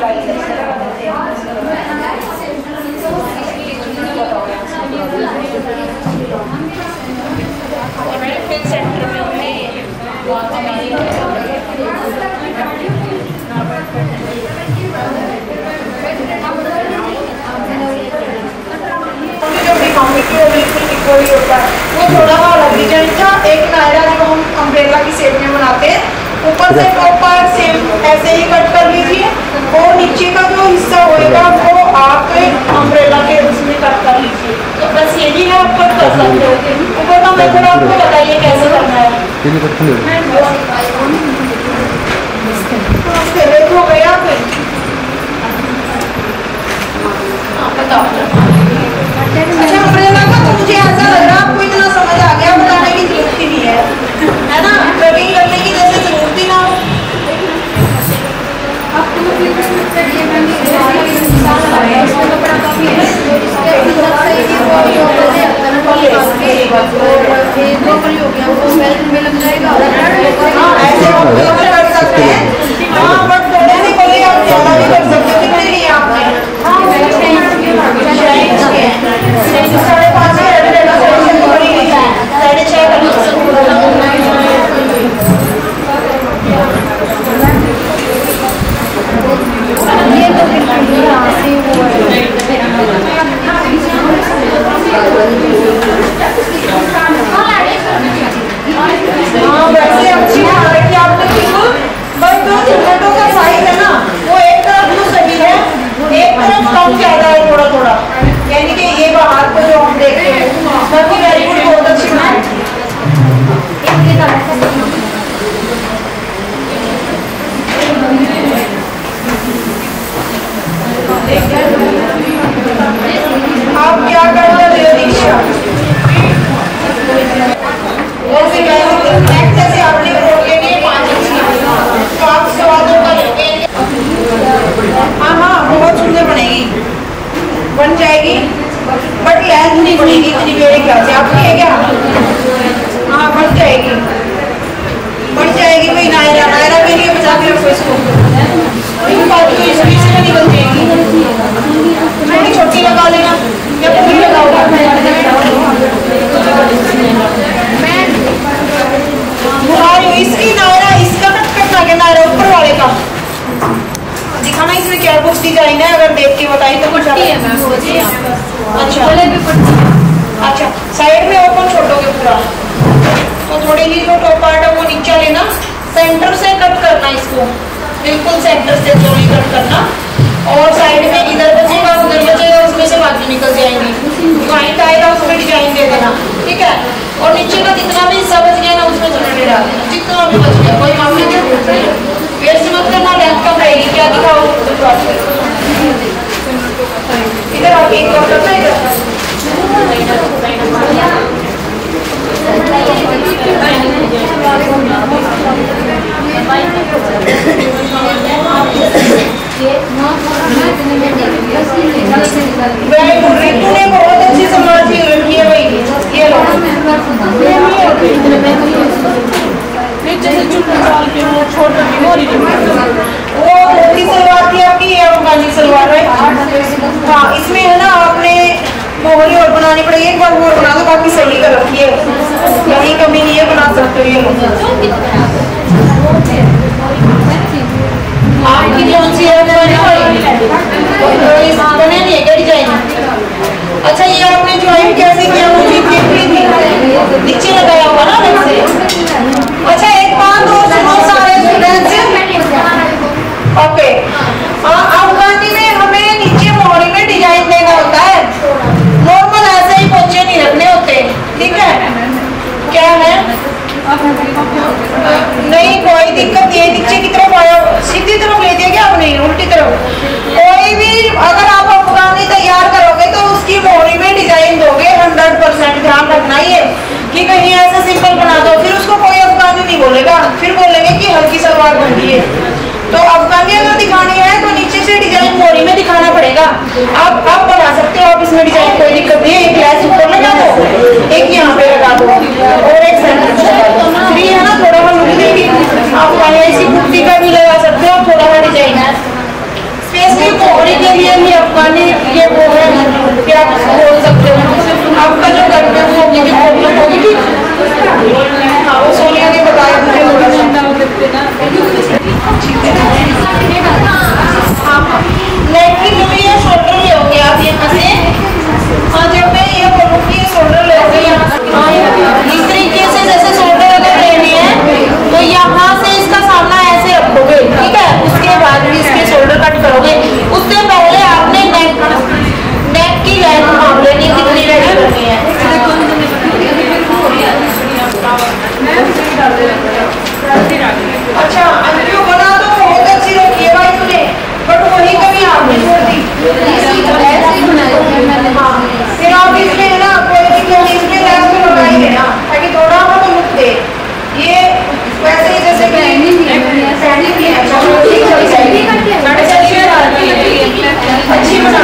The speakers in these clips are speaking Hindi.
सेंटर में होता है वो थोड़ा अलग डिजाइन था। एक नायरा जो हम अम्ब्रेला की शेप में बनाते हैं, ऊपर से प्रॉपर सेम ऐसे ही कट कर लीजिए और नीचे का जो हिस्सा होएगा वो आप अम्ब्रेला के उसमें कट कर लीजिए। तो बस यही है, आप कट कर सकते हो। ऊपर का मेथड आपको बताइए कैसे करना है। हो गया फिर बताओ। अच्छा अम्ब्रेला का तो मुझे ऐसा लग रहा है आपको इतना समझ आ गया, बताने की जरूरत ही नहीं है ना, कटिंग करने की जैसे जरूरत ही ना हो। ऐसे कर सकते हैं, हाँ बट थोड़े से कोई आप ज्यादा भी कर सकते हो। कितने लिए आपने 5.5 वैसे अच्छी हालांकि आपने बिल्कुल, बट जो चिकटों का साइज है ना वो एक तरफ तो सही है, एक तरफ कम ज्यादा है थोड़ा थोड़ा, यानी कि ये बाहर को जो हम देखते हैं बाकी वेरी गुड, बहुत अच्छी बात। आप क्या करते हो दीक्षा? जैसे आपने रोके लिए 5 इंच तो आप 2.25 का लेंगे। हाँ हाँ बहुत सुंदर बनेगी, बन जाएगी, बट लैस नहीं बनेगी इतनी मेरे ख्याल से। आपकी है क्या? हाँ बन जाएगी, बन जाएगी भाई। नायरा नायरा के लिए बचा के रखो इसको, बात तो इसकी से निकल जाएगी। थोड़ी छोटी लगा लेना या पूरी लगाओगा? इसकी नायरा, इसका कट करना क्या नायरा ऊपर वाले का दिखाना, इसमें क्या कुछ डिजाइन है अगर देख के बताइए तो। अच्छा अच्छा, साइड में ओपन छोड़ोगे पूरा तो थोड़ी ही जो टॉप पार्ट है वो नीचे लेना, सेंटर से कट करना इसको, बिल्कुल सेंटर से जोड़ी कट करना, और साइड में इधर बचेगा उधर बचेगा, उसमें से बाकी निकल जाएंगी। ज्वाइंट आएगा उसमें डिजाइन दे देना, ठीक है। और नीचे का जितना भी हिस्सा बच गया ना उसमें चुनरी डाल देना, जितना भी बच गया, कोई मामले नहीं। वेस्ट मत करना, लेंथ कम रहेगी। क्या दिखाओ इधर आके एक बार करना, इधर तूने बहुत अच्छी संभाल रखी है भाई। ये लो वो मोटी सलवार थी आपकी, ये अफगानी सलवार है। हाँ इसमें है ना आपने मोहरी और बनानी पड़ेगी, एक बार और बना दो, बाकी सही कर रखी है, यही कमी नहीं है, बना सकते हो। ये आपकी कौन सी है? बने नहीं है क्या डिजाइन? अच्छा ये आपने ज्वाइन कैसे किया? मुझे नीचे लगाया हुआ ना अलग से। अच्छा एक बात और सुनो सारे स्टूडेंट्स, ओके अफगानी में हमें नीचे मोहरी में डिजाइन देना होता है, नॉर्मल ऐसे ही पोचे नहीं रखने होते, ठीक है। क्या है? नहीं कोई दिक्कत, ये नीचे की तरफ आया, सीधी तरफ ले दिया क्या आपने, उल्टी तरफ। कोई भी अगर आप अफगानी तैयार करोगे तो उसकी मोहरी में डिजाइन दोगे 100%, ध्यान रखना ये कि कहीं ऐसा सिंपल बना दो फिर उसको कोई अफगानी नहीं बोलेगा, फिर बोलेंगे कि हल्की सलवार बन रही है। तो अफगानी अगर दिखानी है तो नीचे से डिजाइन मोहरी में दिखाना पड़ेगा। आप बना सकते हो, आप इसमें डिजाइन कोई दिक्कत नहीं है। एक लैस ऊपर लगा दो, एक यहाँ पे लगा दो और एक सेंटर में लगा दो, फ्री है ना, थोड़ा सा लुक देगी। आप ऐसी कुर्ती का भी लगा सकते हो, थोड़ा सा डिजाइन है, नेक की जो ये शोल्डर लोगे आप यहाँ से, हाँ जब मैं ये बोलूँगी शोल्डर लोगे इस तरीके से, जैसे शोल्डर अगर लेनी है तो यहाँ से इसका सामना ऐसे रखोगे, ठीक है। उसके बाद भी इसके शोल्डर कट करोगे। उससे पहले आपने नेक की लेंथ माप लेनी, कितनी रेडी करनी है। अच्छा अंजू बना तो बहुत अच्छी रखी है भाई तूने, बट वही कभी आपने छोड़ दी। फिर आप इसमें ना कोई भी कमी इसमें लेस तो लगाई देना ताकि थोड़ा हमें लुक दे। ये वैसे ही जैसे कि अच्छी बना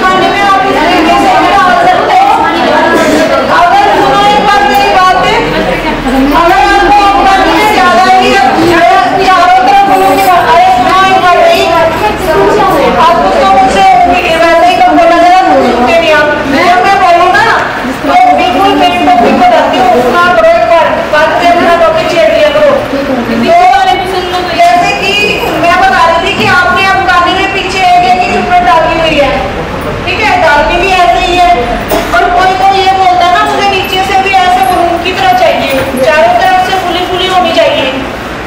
खाने में आप इस तरीके से डाल सकते हो। अगर सुनो एक बार मेरी बात, अगर आपको अपनी में ज्यादा ही चारों तरफ अरे सुनो एक बार नहीं, आप उसको मुझसे वैसे ही कम बोला जरा सुनते नहीं आप। जब मैं बोलूँगा ना तो बिल्कुल मेन टॉपिक को बताती हूँ, सुना करो एक बात से अपना टॉपिक छेड़ लिया करो। तो जैसे कि मैं बता रही थी कि आपने अफगानी में पीछे एक ही चुपड़ डाली हुई है, ठीक है, डालनी भी ऐसे ही है। और कोई तो ये बोलता है ना मुझे नीचे से भी ऐसे बलून की तरह चाहिए, चारों तरफ से फुली फुली होनी चाहिए,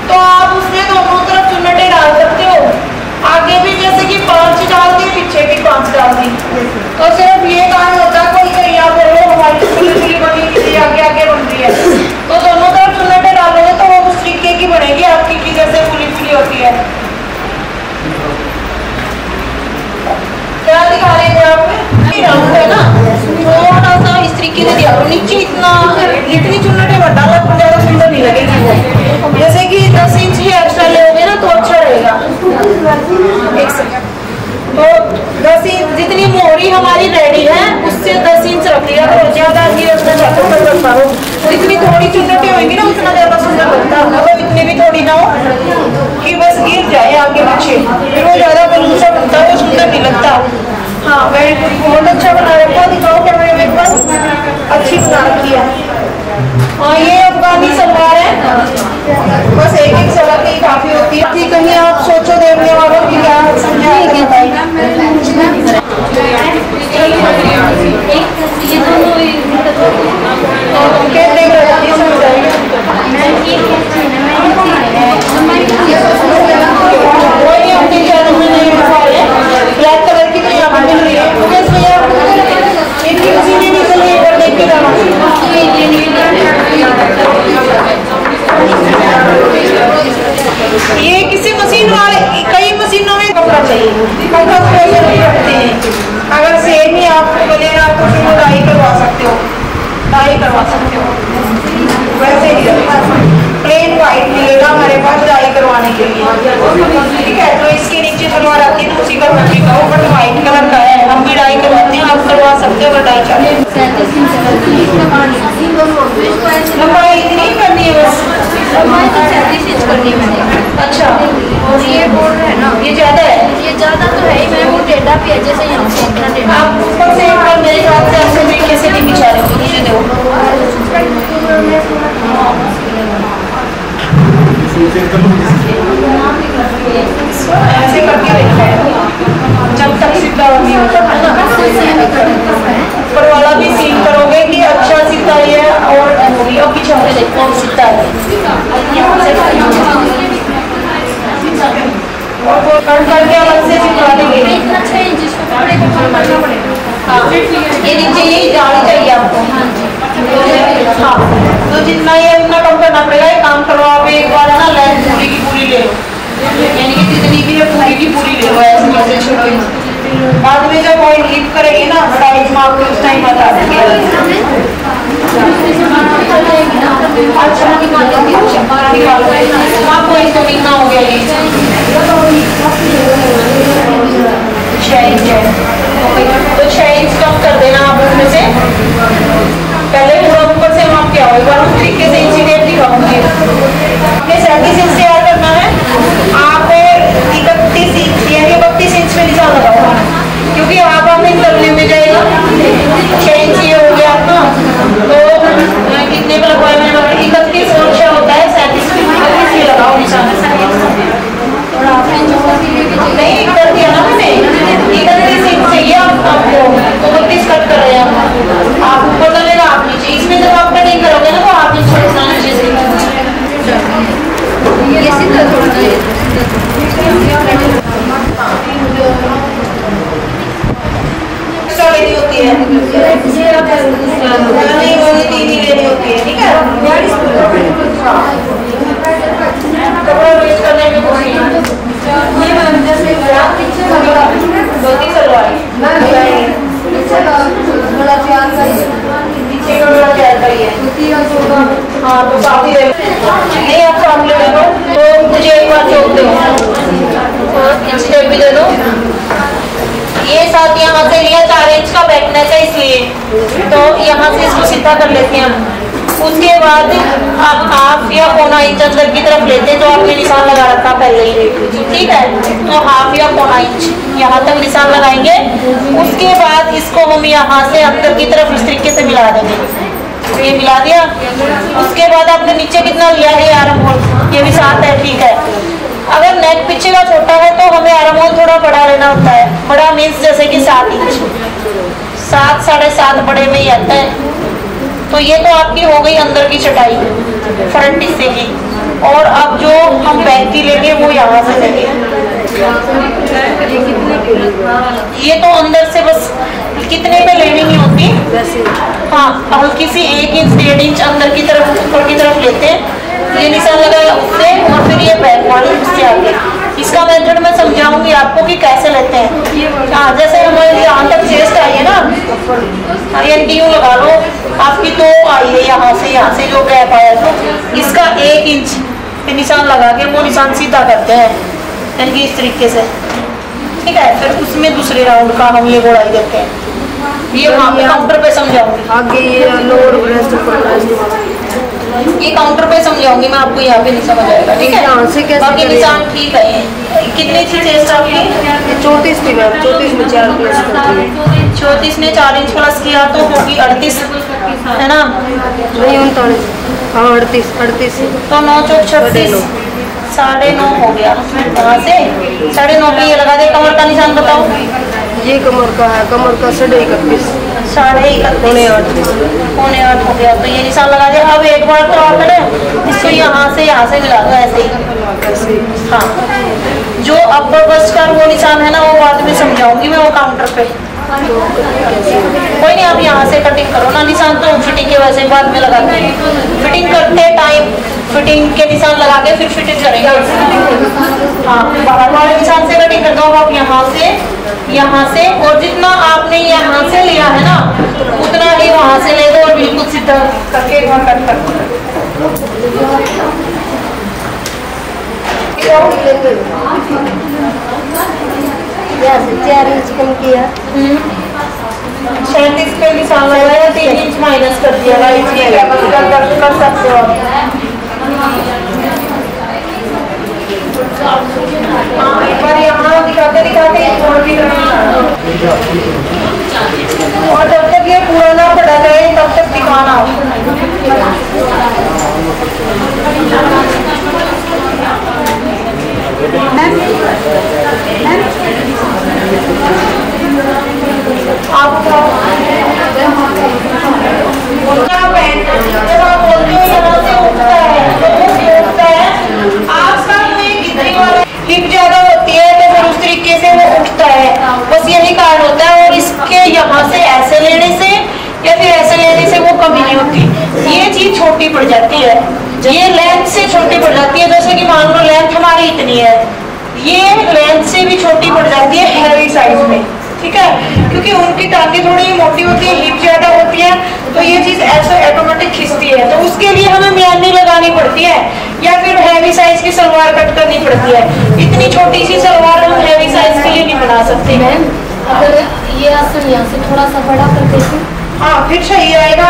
तो आप उसमें दोनों तरफ चुन्नटें डाल सकते हो। आगे भी जैसे कि 5 डाल दी, पीछे भी 5 डाल दी, तो सिर्फ ये काम होता है। कोई कहीं आप बोलो हमारी फुली फुली बनी हुई आगे आगे बन रही है, तो दोनों तरफ चुन्नटें डालोगे तो वो उस तरीके की बनेगी आपकी की जैसे फुली फुली होती है। क्या दिखा रहे थे आप? राउंड है ना, थोड़ा सा इस तरीके से दिया करो। नीचे इतनी चुन्नटें मत डालो, ज्यादा सुंदर नहीं लगेगी वो। जैसे कि 10 इंच ही एक्स्ट्रा लोगे ना तो अच्छा रहेगा। एक सेकंड, तो 10 इंच जितनी मोहरी हमारी रेडी है उससे 10 इंच रख लिया करो, ज्यादा नहीं रखना चाहते तो रखा हो। जितनी थोड़ी चुन्नटें होंगी ना उतना ज्यादा सुंदर लगता है, मतलब इतनी भी थोड़ी ना हो कि बस गिर जाए आगे पीछे, फिर वो ज्यादा बलून सा बनता है, वो सुंदर नहीं लगता। हाँ वेरी गुड, बहुत अच्छा बना रखा है। दिखाओ कैमरे में, बस अच्छी बना रखी है। हाँ ये अफगानी सलवार है, बस एक सलवार की काफी होती है। कि कहीं आप सोचो देखने वालों की क्या समझाएंगे ब्लैक कलर की तो यहाँ पर मिल रही है। इनकी उसी में भी चलिए एक बार देख के जाना। ये किसी मशीन वाले, कई मशीनों में कपड़ा चाहिए, कपड़ा स्पेशल भी रखते हैं। अगर सेम ही आपको मिलेगा तो फिर डाई करवा सकते हो, डाई करवा सकते हो। वैसे ही प्लेन वाइट मिलेगा हमारे पास डाई करवाने के लिए, ठीक है। तो इसके नीचे सलवार आती है तो उसी का फैब्रिक का, बट व्हाइट कलर का है, हम भी डाई करवाते हैं, आप करवा सकते हो अगर डाई चाहिए। लंबाई इतनी करनी है बस, करनी है। अच्छा और ये बोर्ड है ना, ये ज्यादा है, ये ज्यादा तो है ही, मैं वो टेढ़ा भी है जैसे यहाँ से इतना टेढ़ा। आप ऊपर से एक बार मेरे हाथ से ऐसे तरीके से नहीं बिछा रहे हो, मुझे दो ऐसे करके देखा है, जब तक सीधा नहीं होता है ना। ऊपर वाला भी सील करोगे कि अच्छा सीधा है, और अब पीछे वाले देखो सीधा है, और वो कट करके अलग से चिपका देंगे। हाँ ये नीचे यही जाली चाहिए आपको। हाँ तो जितना ये उतना कम करना पड़ेगा। ये काम करवा आप एक बार है ना, लेंथ पूरी की पूरी ले लो, यानी कि जितनी भी है पूरी की पूरी ले लो, ऐसे मैसेज छोड़ो। बाद में जब ऑयल हीट करेगी ना साइज में आपको उस टाइम बता देंगे। अच्छा आपको इसको कितना हो गया ये 6 इंच है, तो 6 इंच कम कर देना आप उसमें से। पहले पूरा ऊपर से माप क्या हो, एक बार उस तरीके से इंचीटेप दिखाऊंगी। आपने 37 इंच तैयार करना है, आप 31 इंच यानी 32 इंच में निशान लगाओ, क्योंकि आप हमें तलने में जाएगा होती है? नहीं, वो 3 ही लेनी होती है, ठीक है। कपड़ा वेस्ट करने में कुछ नहीं है। धोती सलवार पीछे का बड़ा तैयार करिए। हाँ तो काफी नहीं, आप सामने ले लो तो मुझे एक बार चौक दो, स्टेप भी दे दो। ये साथ यहाँ से लिया 4 इंच का बैकनेक है, इसलिए तो यहाँ से इसको सीधा कर लेते हैं हम। उसके बाद अब हाफ या पौना इंच अंदर की तरफ लेते हैं, जो आपने निशान लगा रखा पहले ही, ठीक है। तो हाफ या पौना इंच यहाँ तक निशान लगाएंगे। उसके बाद इसको हम यहाँ से अंदर की तरफ इस तरीके से मिला देंगे। ये मिला दिया। उसके बाद आपने नीचे कितना लिया है आर्म होल, ये भी 7 है, ठीक है। अगर नेक पीछे का छोटा है तो हमें आर्म होल थोड़ा बड़ा लेना होता है। बड़ा मीन्स जैसे कि 7 इंच, 7 साढ़े 7 बड़े में ही आता है। तो ये तो आपकी हो गई अंदर की चटाई फ्रंट हिस्से की। और अब जो हम बैक की लेंगे वो यहाँ से लेंगे। ये तो अंदर से बस कितने में लेनी नहीं होती, हाँ हल्की सी 1 इंच 1.5 इंच अंदर की तरफ ऊपर की तरफ लेते हैं। ये निशान लगाया उससे, और फिर ये बैक वाली उससे आगे। इसका मेथड मैं समझाऊंगी आपको कि कैसे लेते हैं। हाँ जैसे हमारे यहाँ तक चेस्ट आई है ना, यूं लगा लो आपकी, तो आई है यहाँ से जो गैप आया, तो इसका 1 इंच पे निशान लगा के वो निशान सीधा करते हैं, यानी कि इस तरीके से, ठीक है। फिर उसमें दूसरे राउंड का हम ये गोड़ाई करते हैं। ये वहाँ पे काउंटर पे समझाऊंगी। आगे ये लोअर ब्रेस्ट ऊपर ब्रेस्ट ये काउंटर पे समझाऊंगी मैं आपको, यहाँ पे नहीं समझ आएगा, ठीक है। यहाँ से कैसे बाकी निशान ठीक है। ये कितनी थी चेस्ट आपकी? 34 थी मैम, 34 में 4 प्लस करती है। 34 ने 4 इंच प्लस किया तो होगी 38, है ना? नहीं 39, हाँ 38 तो 9 चौक 36, 9.5 हो गया। यहाँ से 9.5 पे ये लगा दे। कमर का निशान बताओ। ये कमर का है, कमर का 31.5, 31.5, 8.5 हो गया। तो ये निशान लगा दे। अब एक बार तो आप है इसको यहाँ से मिला दो ऐसे ही। हाँ जो अपर बस्ट का वो निशान है ना, वो बाद में समझाऊंगी मैं, वो काउंटर पे। कोई नहीं, आप यहाँ से कटिंग करो ना। निशान तो फिटिंग के वैसे बाद में लगाते हैं। फिटिंग करते टाइम फिटिंग के निशान लगा के फिर फिटिंग करेंगे। हाँ बाहर वाले निशान से कटिंग कर दो आप यहाँ से, और जितना आपने यहाँ से लिया है ना उतना ही वहाँ से ले दो, और बिल्कुल सीधा करके वहाँ कट कर दो। 4 इंच कम किया। 37 पे निशान लगाया, 3 इंच माइनस कर दिया। राइट की क्या कर सकते हो आप। एक बार यहाँ दिखाते और जब तक ये पूरा ना पड़ा जाए तब तक दिखाना। आप जब आप बोलते हो यहाँ से उठता है, आपका हिप ज्यादा होती है तो फिर उस तरीके से वो उठता है, बस यही कारण होता है। और इसके यहाँ से ऐसे लेने से या फिर ऐसे लेने से वो कमी नहीं होती, ये चीज छोटी पड़ जाती है। ये लेंथ से छोटी पड़ जाती है। जैसे कि मान लो लेंथ हमारी इतनी है, ये लेंथ से भी छोटी पड़ जाती है हैवी साइज में, ठीक है, क्योंकि उनकी टांगे थोड़ी मोटी होती है, हिप ज्यादा होती है, तो ये चीज ऐसे ऑटोमेटिक खिंचती है। तो उसके लिए हमें म्यानी लगानी पड़ती है या फिर हैवी साइज की सलवार कट करनी पड़ती है। इतनी छोटी सी सलवार हम हैवी साइज के लिए नहीं बना सकते। मैम अगर ये आसन यहाँ से थोड़ा सा बड़ा कर देते, हाँ फिर सही आएगा।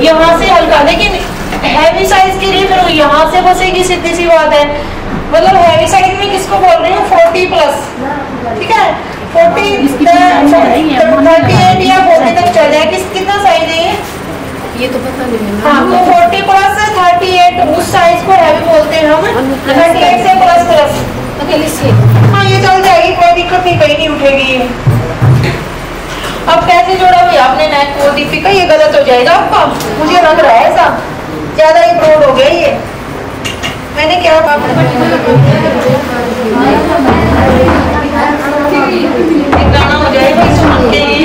यहाँ से हल्का, लेकिन हैवी साइज के लिए फिर यहाँ से बसेगी, सीधी सी बात है। मतलब हैवी साइज में किसको बोल रही हूँ? 40 प्लस, ठीक है। 40, 38 या 40 तक चल जाए। कितना साइज है ये तो पता नहीं। हाँ तो 40 प्लस 38 उस साइज को हैवी बोलते हैं हम। 38 से प्लस अकेले से हाँ ये चल जाएगी, कोई दिक्कत नहीं, कहीं नहीं उठेगी ये। अब कैसे जोड़ा हुआ आपने नेक को? दीपिका ये गलत हो जाएगा आपका, मुझे लग रहा है ऐसा, ज्यादा ही ब्रॉड हो गया ये। मैंने क्या गाना हो जाएगा इस के लिए।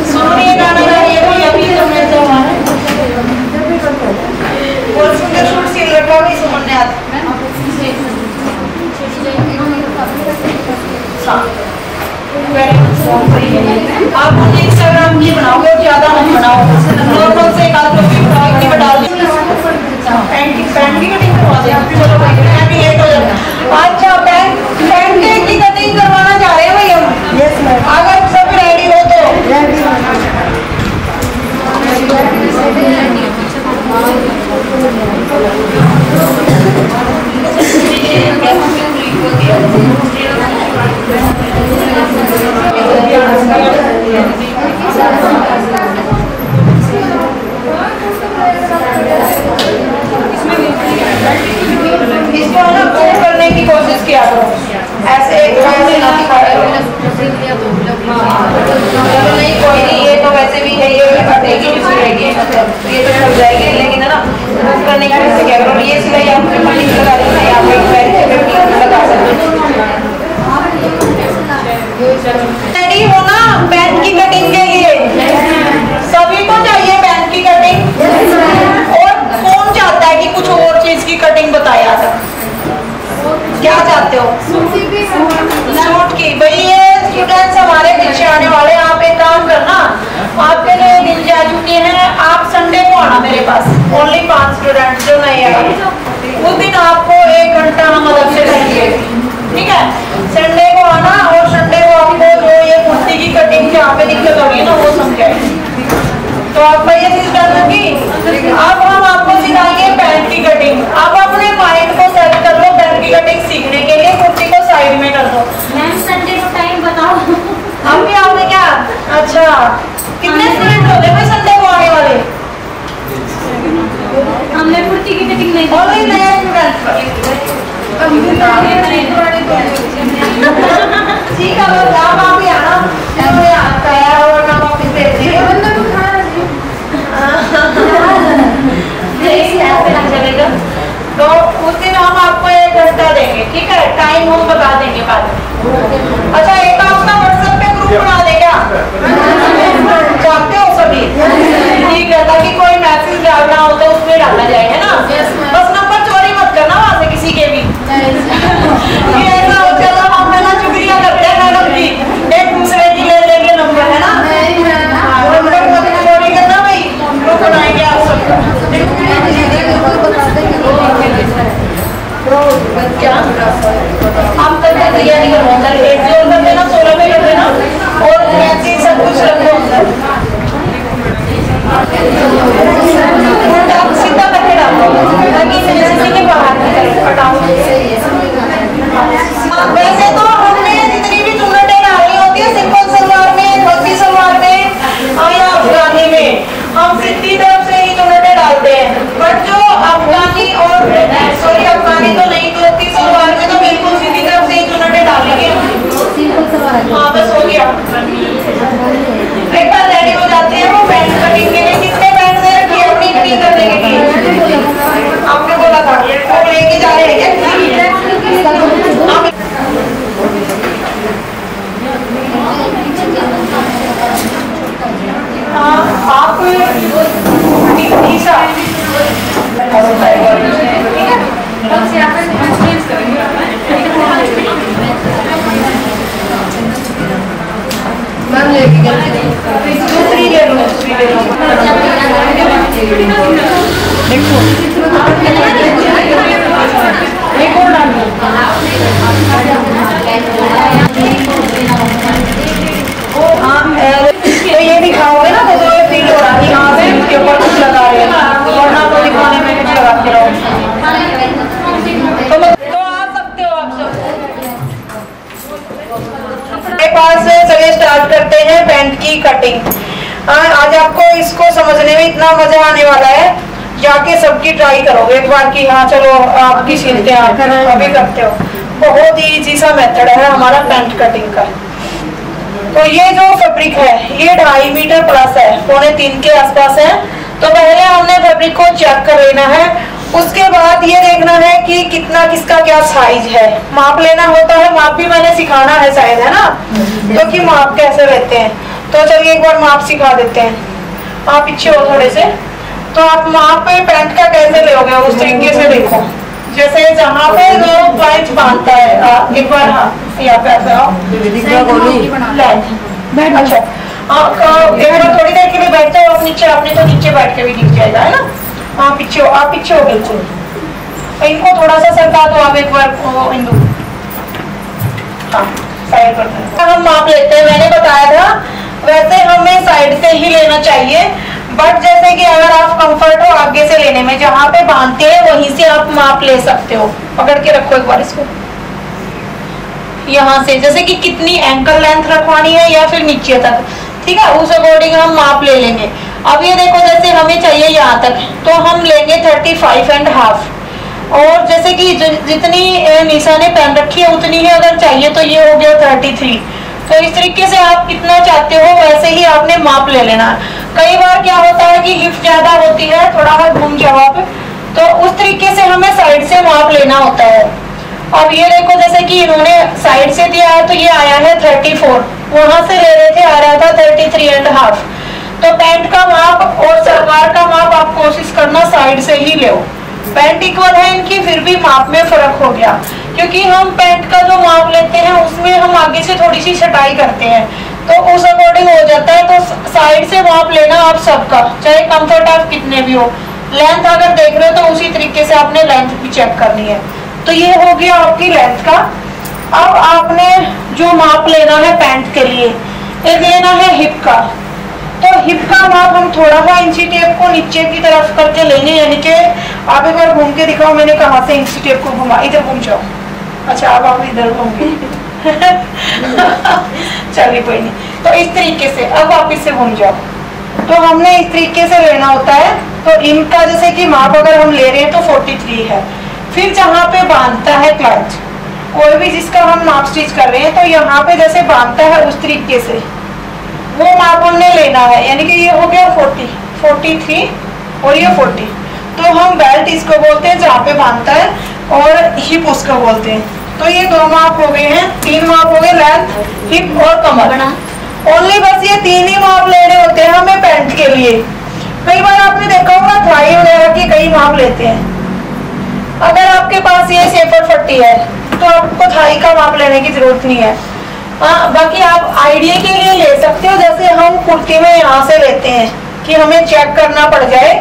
सुनिए गाना गाइए अभी तुमने तो बहुत सुंदर सूट सिल रखा है सुमन ने आज। आप मुझे इंस्टाग्राम की बनाओगे, ज्यादा मत बनाओ, नॉर्मल से एक आध कॉपी बनाओ, इतनी में डाल दीजिए। पैंट की कटिंग करवा दें, चलो भाई मैं भी लेट हो जाता। अच्छा पैंट की कटिंग करवाना चाह रहे हैं भाई हम। यस मैम, अगर सब रेडी हो तो इसको ना कोट करने की कोशिश किया करो, ऐसे नहीं कोई नहीं, ये तो वैसे भी है, ये कटेगी भी सिलेगी, ये तो चल जाएगी, लेकिन है ना कोट करने की कोशिश किया करो। ये सिलाई आप कटिंग लगा देना, यहाँ पे लगा सकते हो। रेडी हो ना पैंट की कटिंग के लिए? सभी को चाहिए पैंट की कटिंग, और कौन चाहता है कि कुछ और चीज की कटिंग बताया था? क्या चाहते हो? सूट की। भाई ये स्टूडेंट्स हमारे पीछे आने वाले, आप एक काम करना, आपके लिए दिन जा चुके हैं, आप संडे को आना मेरे पास, ओनली 5 स्टूडेंट्स जो नहीं आए उस दिन आपको 1 घंटा हम अलग से लेंगे, ठीक है? संडे को आना, और संडे को आपको जो ये कुर्ती की कटिंग जहाँ पे दिक्कत होगी ना वो समझाएंगे। तो आप ये चीज कर दूंगी। अब हम आपको सिखाएंगे पैंट की कटिंग। अब अपने माइंड को सेट कर लो पैंट की कटिंग सीखने के लिए, कुर्ती को साइड में कर दो। मैम संडे को टाइम बताओ। हम भी आओगे क्या? अच्छा कितने स्टूडेंट हो गए भाई संडे को आने वाले? हमने कुर्ती की कटिंग नहीं ओनली नए स्टूडेंट। ठीक है बस आप भी आना, और ना वापिस भेज दीजिए। चलेगा तो उस दिन हम आपको 1 घंटा देंगे, ठीक है? टाइम हम बता देंगे बाद में। अच्छा एक अपना व्हाट्सएप पे ग्रुप बना दे क्या? चाहते हो सभी? ठीक है, ताकि कोई मैसेज डालना हो तो उसमें डाला जाए, है ना? बस नंबर चोरी मत करना वहां से किसी के भी। ऐसा हो चलो हम है ना चुगलियां करते हैं मैडम की, एक दूसरे की ले लेंगे नंबर, है ना? नंबर मत चोरी करना भाई, ग्रुप बनाएंगे आप सबका। क्या हम तक तैयारी करवाऊंगा, 1 जोड़ कर देना, 16 में कर देना, और ऐसे सब कुछ रखो अंदर। सीधा करके डालो ताकि किसी के बाहर हटाओ। वैसे तो हमने जितनी भी चुन्नटें डालनी होती है सिंपल सलवार में, धोती सलवार में या अफगानी में, हम सीधी तरफ से ही चुन्नटें डालते हैं। बट जो अफगानी और सॉरी अफगानी तो नहीं, धोती सलवार में तो बिल्कुल सीधी तरफ से ही चुन्नटें डालेंगे। हाँ बस हो गया। एक बार रेडी हो जाते हैं वो पैंट कटिंग के लिए। कितने पैंट दे रखी है अपनी कटिंग करने के लिए? आपने बोला था वो लेके जा रहे हैं क्या? आप मैम लेके दूसरी ले लो, दूसरी ले लो। देखो एक और डाल दो। तो ये दिखाओगे ना तो ये फील हो रहा है यहाँ से इसके ऊपर कुछ लगा रहे हैं, वरना तो दिखाने में कुछ लगा के रहो। तो आ सकते हो आप सब। मेरे पास चलिए स्टार्ट करते हैं पैंट की कटिंग। आज आपको इसको समझने में इतना मजा आने वाला है, जाके सबकी ट्राई करोगे एक बार कि हाँ चलो आपकी सीखते हैं, आप अभी करते हो। बहुत ही इजी सा मेथड है हमारा पैंट कटिंग का। तो ये जो फैब्रिक है ये 2.5 मीटर प्लस है, 2.25 के आसपास है। तो पहले हमने फैब्रिक को चेक कर लेना है उसके बाद ये देखना है कि कितना किसका क्या साइज है, माप लेना होता है। माप भी मैंने सिखाना है शायद, है ना, तो कि माप कैसे लेते हैं। तो चलिए एक बार माप सिखा देते हैं। आप पीछे हो थोड़े से, तो आप माप पैंट का कैसे लोगे उस तरीके से देखो। जैसे जहाँ पे जो पॉइंट बांधता है, एक बार हाँ यहाँ पे ऐसे आओ, अच्छा एक बार थोड़ी देर के लिए बैठते हो आप नीचे, आपने तो नीचे बैठ के भी दिख जाएगा, है ना। हाँ पीछे हो, आप पीछे हो बिल्कुल। इनको थोड़ा सा सरका दो आप एक बार, इंदु हाँ साइड पर हम माप लेते हैं। मैंने बताया था वैसे हमें साइड से ही लेना चाहिए, बट जैसे कि अगर आप कंफर्ट हो आगे से लेने में, जहाँ पे बांधते हैं वहीं से आप माप ले सकते हो। पकड़ के रखो एक बार इसको, यहाँ से जैसे कि कितनी एंकल लेंथ रखवानी है या फिर नीचे तक, ठीक है, उस अकॉर्डिंग हम माप ले लेंगे। अब ये देखो जैसे हमें चाहिए यहाँ तक, तो हम लेंगे 35.5, और जैसे कि जितनी निशा ने पहन रखी है उतनी ही अगर चाहिए तो ये हो गया 33। तो इस तरीके से आप कितना चाहते हो वैसे ही आपने माप ले लेना। कई बार क्या होता है कि हिप ज्यादा होती है, थोड़ा हाथ घूम जाओ आप, तो उस तरीके से हमें साइड से माप लेना होता है। अब ये देखो जैसे कि इन्होंने साइड से दिया है तो ये आया है 34, वहां से ले रहे थे आ रहा था 33.5। तो पैंट का माप और सलवार का माप आप कोशिश करना साइड से ही ले। पैंट इक्वल है इनकी, फिर भी माप में फर्क हो गया, क्योंकि हम पैंट का जो माप लेते हैं उसमें हम आगे से थोड़ी सी छटाई करते हैं, तो उस अकॉर्डिंग हो जाता है। तो साइड से माप लेना आप सबका, चाहे कंफर्ट आप कितने भी हो। लेंथ अगर देख रहे हो तो उसी तरीके से आपने लेंथ भी चेक करनी है। तो ये हो गया आपकी लेंथ का। अब आपने जो माप लेना है पैंट के लिए, एक लेना है हिप का। तो हिप का माप हम थोड़ा सा इंची टेप को नीचे की तरफ करके लेंगे, यानी कि आप एक बार घूम के दिखाओ मैंने कहा से इंची टेप को घुमा, इधर घूम जाओ। अच्छा अब आप इधर घूमगे चलिए कोई नहीं। तो इस तरीके से अब वापिस से घूम जाओ। तो हमने इस तरीके से लेना होता है। तो इनका जैसे कि माप अगर हम ले रहे हैं तो 43 है। फिर जहाँ पे बांधता है क्लाइंट, कोई भी जिसका हम नाप स्टिच कर रहे हैं, तो यहाँ पे जैसे बांधता है उस तरीके से वो माप हमने लेना है। यानी कि ये हो गया 43 और ये 40। तो हम बेल्ट इसको बोलते हैं जहाँ पे बांधता है, और हिप उसको बोलते हैं। तो ये दो माप हो गए हैं, 3 माप हो गए, लेंथ, हिप और कमर। ओनली बस ये 3 ही माप लेने होते हैं हमें पैंट के लिए। कई बार आपने देखा होगा थाई वगैरह के कई माप लेते हैं। अगर आपके पास ये सेफर फट्टी है तो आपको थाई का माप लेने की जरूरत नहीं है। बाकी आप आइडिया के लिए ले सकते हो, जैसे हम कुर्ती में यहाँ से लेते हैं कि हमें चेक करना पड़ जाए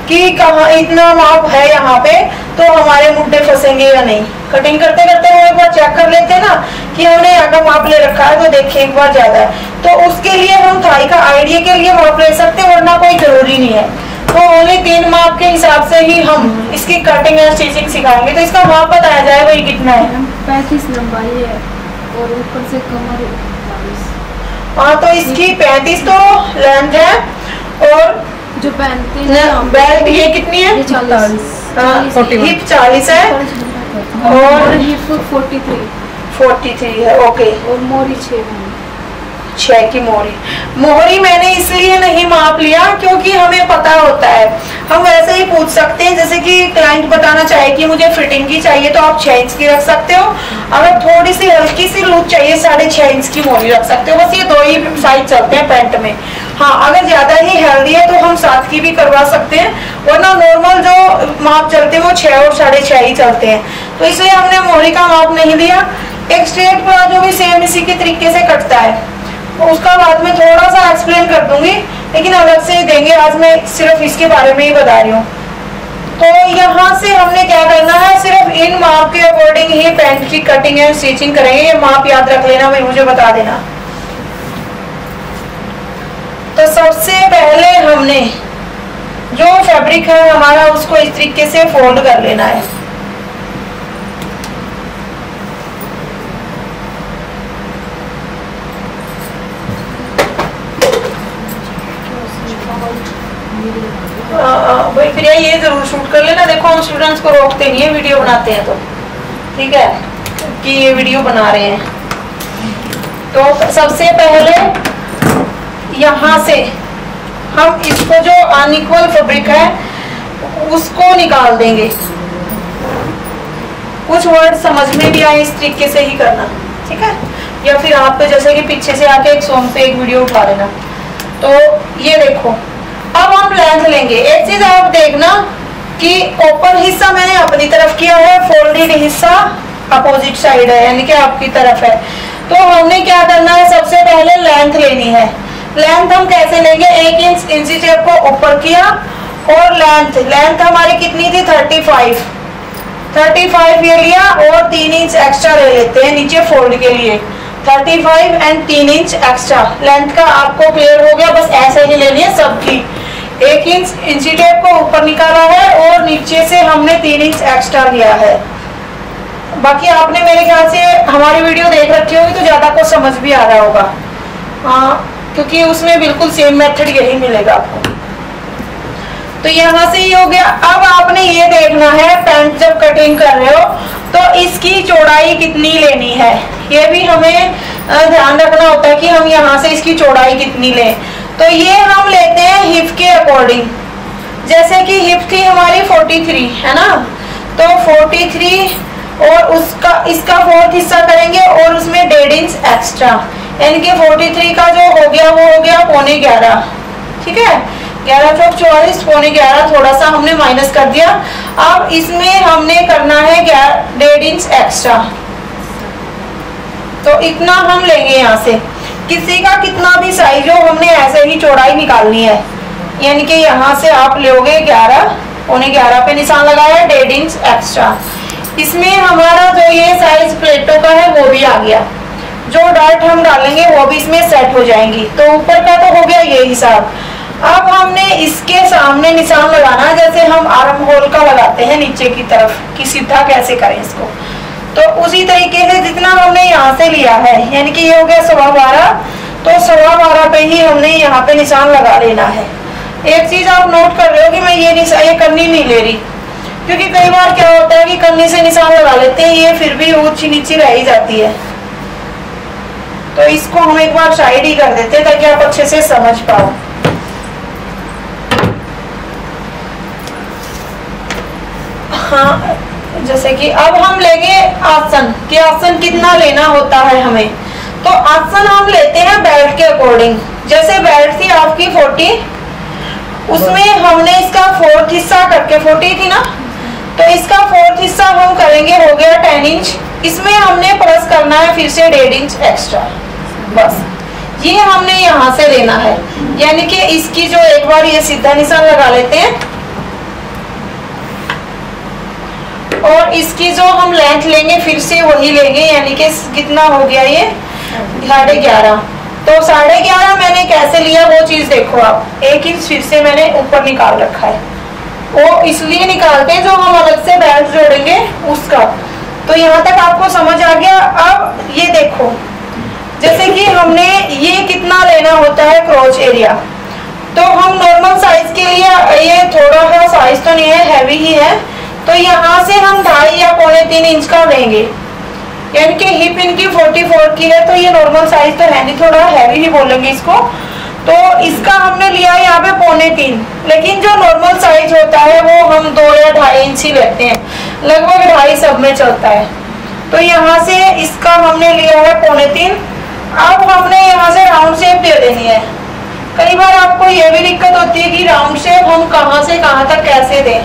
कि कहाँ इतना माप है यहाँ पे, तो हमारे मुड्डे फंसेंगे या नहीं। कटिंग करते करते हम एक बार चेक कर लेते हैं ना कि हमने यहाँ का माप ले रखा है, तो देखिए एक बार ज्यादा है, तो उसके लिए हम थाई का आइडिया के लिए माप ले सकते हैं, वरना कोई जरूरी नहीं है। तो ओनली 3 माप के हिसाब से ही हम इसकी कटिंग एंड स्टिचिंग सिखाएंगे। तो इसका माप बताया जाए वही कितना है? 35 लंबाई है और ऊपर से कमर 42। हाँ तो इसकी 35 तो लेंथ है, और जो पहनते हैं बेल्ट ये कितनी है? 40। हिप 40 है और हिप 43 है। ओके, और मोरी 6 की मोहरी मैंने इसलिए नहीं माप लिया क्योंकि हमें पता होता है। हम वैसे ही पूछ सकते हैं, जैसे कि क्लाइंट बताना चाहे कि मुझे फिटिंग की चाहिए तो आप 6 इंच की रख सकते हो। अगर थोड़ी सी हल्की सी लूज चाहिए 6.5 इंच की मोहरी रख सकते हो। बस ये 2 ही साइज चलते हैं पैंट में। हाँ अगर ज्यादा ही हेल्दी है तो हम 7 की भी करवा सकते हैं, वरना नॉर्मल जो माप चलते हैं वो 6 और 6.5 ही चलते हैं। तो इसलिए हमने मोहरी का माप नहीं लिया। एक स्ट्रेट प्लाजो भी सेम इसी के तरीके से कटता है, उसका बाद में थोड़ा सा एक्सप्लेन कर दूंगी, लेकिन अलग से ही देंगे। आज मैं सिर्फ इसके बारे में ही बता रही हूँ। तो यहाँ से हमने क्या करना है, सिर्फ इन माप के अकॉर्डिंग ही पैंट की कटिंग एंड स्टिचिंग करेंगे। ये माप याद रख लेना, फिर मुझे बता देना। तो सबसे पहले हमने जो फैब्रिक है हमारा उसको इस तरीके से फोल्ड कर लेना है। फिर ये जरूर शूट कर लेना। देखो हम स्टूडेंट्स को रोकते नहीं है, वीडियो बनाते हैं तो ठीक है कि ये वीडियो बना रहे हैं। तो सबसे पहले यहाँ से हम इसको जो अनइक्वल फैब्रिक है उसको निकाल देंगे। कुछ वर्ड समझ में भी आए इस तरीके से ही करना, ठीक है। या फिर आप तो जैसे कि पीछे से आके एक सॉन्ग पे एक वीडियो उठा लेना। तो ये देखो, अब हम लेंथ लेंगे। एक चीज आप देखना कि ओपन हिस्सा मैंने अपनी तरफ किया है, फोल्डेड हिस्सा अपोजिट साइड है, यानी कि आपकी तरफ है। तो हमने क्या करना है, सबसे पहले लेंथ लेनी है। लेंथ हम कैसे लेंगे, 1 इंच इंची टेप को ऊपर किया और लेंथ हमारी कितनी थी 35 ये लिया और 3 इंच एक्स्ट्रा ले लेते हैं नीचे फोल्ड के लिए। 35 एंड 3 इंच एक्स्ट्रा लेंथ का आपको क्लियर हो गया। बस ऐसे ही लेनी है सबकी। 1 इंच इंची टेप को ऊपर निकाला है और नीचे से हमने 3 इंच एक्स्ट्रा लिया है। बाकी आपने मेरे ख्याल से हमारी वीडियो देख रखी होगी तो ज्यादा को समझ भी आ रहा होगा, क्योंकि उसमें बिल्कुल सेम मेथड यही मिलेगा आपको। तो यहाँ से ही हो गया। अब आपने ये देखना है, पैंट जब कटिंग कर रहे हो तो इसकी चौड़ाई कितनी लेनी है, ये भी हमें ध्यान रखना होता है कि हम यहाँ से इसकी चौड़ाई कितनी लें। तो ये हम लेते हैं हिप के अकॉर्डिंग। जैसे कि हिप थी हमारी 43 है ना, तो 43 और इसका 4th हिस्सा करेंगे और उसमें 1.5 इंच एक्स्ट्रा, यानी कि 43 का जो हो गया वो हो गया 11.25, ठीक है। 11 चौक 44, 11.25 थोड़ा सा हमने माइनस कर दिया। अब इसमें हमने करना है 1.5 इंच एक्स्ट्रा, तो इतना हम लेंगे यहाँ से। किसी का कितना भी साइज हो, हमने ऐसे ही चौड़ाई निकालनी है, यानी कि यहाँ से आप लोगे 11.25 पे निशान लगाया, 1.5 इंच एक्स्ट्रा। इसमें हमारा जो ये साइज प्लेटों का है वो भी आ गया, जो डार्ट हम डालेंगे वो भी इसमें सेट हो जाएंगी। तो ऊपर का तो हो गया ये हिसाब। अब हमने इसके सामने निशान लगाना है, जैसे हम आर्म होल का लगाते हैं नीचे की तरफ कि सीधा कैसे करें इसको। तो उसी तरीके से जितना हमने यहाँ से लिया है, यानी कि ये हो गया 12.25, तो 12.25 पे ही हमने यहाँ पे निशान लगा लेना है। एक चीज आप नोट कर रहे हो कि मैं ये कन्नी नहीं ले रही, क्योंकि कई बार क्या होता है कि कन्नी से निशान लगा लेते हैं, ये फिर भी ऊंची नीची रह ही जाती है। तो इसको हम एक बार साइड ही कर देते हैं ताकि आप अच्छे से समझ पाओ। हाँ, जैसे कि अब हम लेंगे आसन कि आसन कितना लेना होता है हमें। तो आसन हम लेते हैं बेल्ट के अकॉर्डिंग। जैसे बेल्ट थी आपकी 40, उसमें हमने इसका 4th हिस्सा करके 40 थी ना, तो इसका 4th हिस्सा हम करेंगे, हो गया 10 इंच। इसमें हमने प्लस करना है फिर से 1.5 इंच एक्स्ट्रा, बस ये हमने यहाँ से लेना है। यानी कि इसकी जो एक बार ये सीधा निशान लगा लेते हैं और इसकी जो हम लेंथ लेंगे फिर से वही लेंगे, यानी कि कितना हो गया ये 11.5। तो 11.5 मैंने कैसे लिया वो चीज देखो आप। 1 इंच फिर से मैंने ऊपर निकाल रखा है, वो इसलिए निकालते हैं जो हम अलग से बेल्ट जोड़ेंगे उसका। तो यहाँ तक आपको समझ आ गया। अब ये देखो, जैसे कि हमने ये कितना लेना होता है क्रॉच एरिया, तो हम नॉर्मल साइज के लिए, ये थोड़ा सा साइज तो नहीं है, हैवी ही है, तो यहाँ से हम 2.5 या 3.25 इंच का लेंगे। यानी कि हिप इनकी 44 की है, तो ये नॉर्मल साइज तो है नहीं, थोड़ा हैवी ही बोलेंगे इसको। तो इसका हमने लिया यहाँ पे 3.25, लेकिन जो नॉर्मल साइज होता है वो हम 2 या 2.5 इंच ही लेते हैं, लगभग 2.5 सब में चलता है। तो यहाँ से इसका हमने लिया है 3.25। अब हमने यहाँ से राउंड शेप दे देनी है। कई बार आपको ये भी दिक्कत होती है कि राउंड शेप हम कहाँ से कहाँ तक कैसे दें,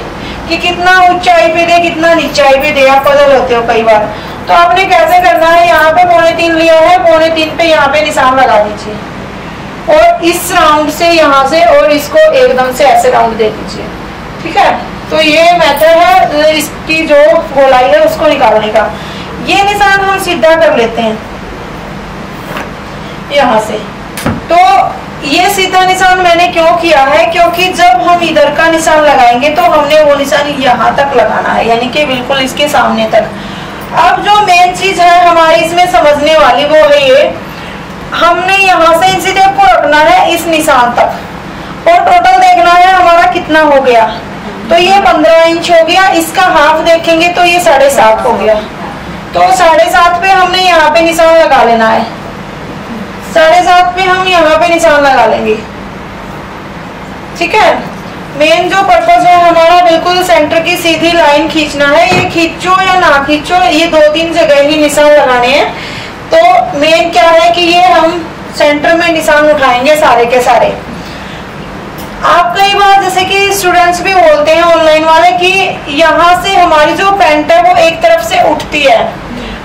कि कितना ऊंचाई पे दे कितना नीचाई पे दे, आप पजल होते हो कई बार। तो आपने कैसे करना है, यहाँ पे 3.25 लिया है, 3.25 पे यहाँ पे निशान लगा दीजिए और इस राउंड से यहाँ से और इसको एकदम से ऐसे राउंड दे दीजिए, ठीक है। तो ये मेथड है इसकी जो गोलाई है उसको निकालने का। ये निशान हम सीधा कर लेते हैं यहाँ से। तो ये सीधा निशान मैंने क्यों किया है, क्योंकि जब हम इधर का निशान लगाएंगे तो हमने वो निशान यहाँ तक लगाना है, यानी कि बिल्कुल इसके सामने तक। अब जो मेन चीज है हमारी इसमें समझने वाली वो है ये, हमने यहाँ से इंची टेप को रखना है इस निशान तक और टोटल देखना है हमारा कितना हो गया। तो ये 15 इंच हो गया, इसका हाफ देखेंगे तो ये 7.5 हो गया। तो 7.5 पे हमने यहाँ पे निशान लगा लेना है, 7.5 पे हम यहाँ पे निशान लगा लेंगे, ठीक है। मेन जो पर्पज है हमारा बिल्कुल सेंटर की सीधी लाइन खींचना है। ये खींचो या ना खींचो, ये 2-3 जगह ही निशान लगाने हैं। तो मेन क्या है कि ये हम सेंटर में निशान उठाएंगे सारे के सारे। आप कई बार जैसे कि स्टूडेंट्स भी बोलते हैं ऑनलाइन वाले कि यहाँ से हमारी जो पैंट है वो एक तरफ से उठती है,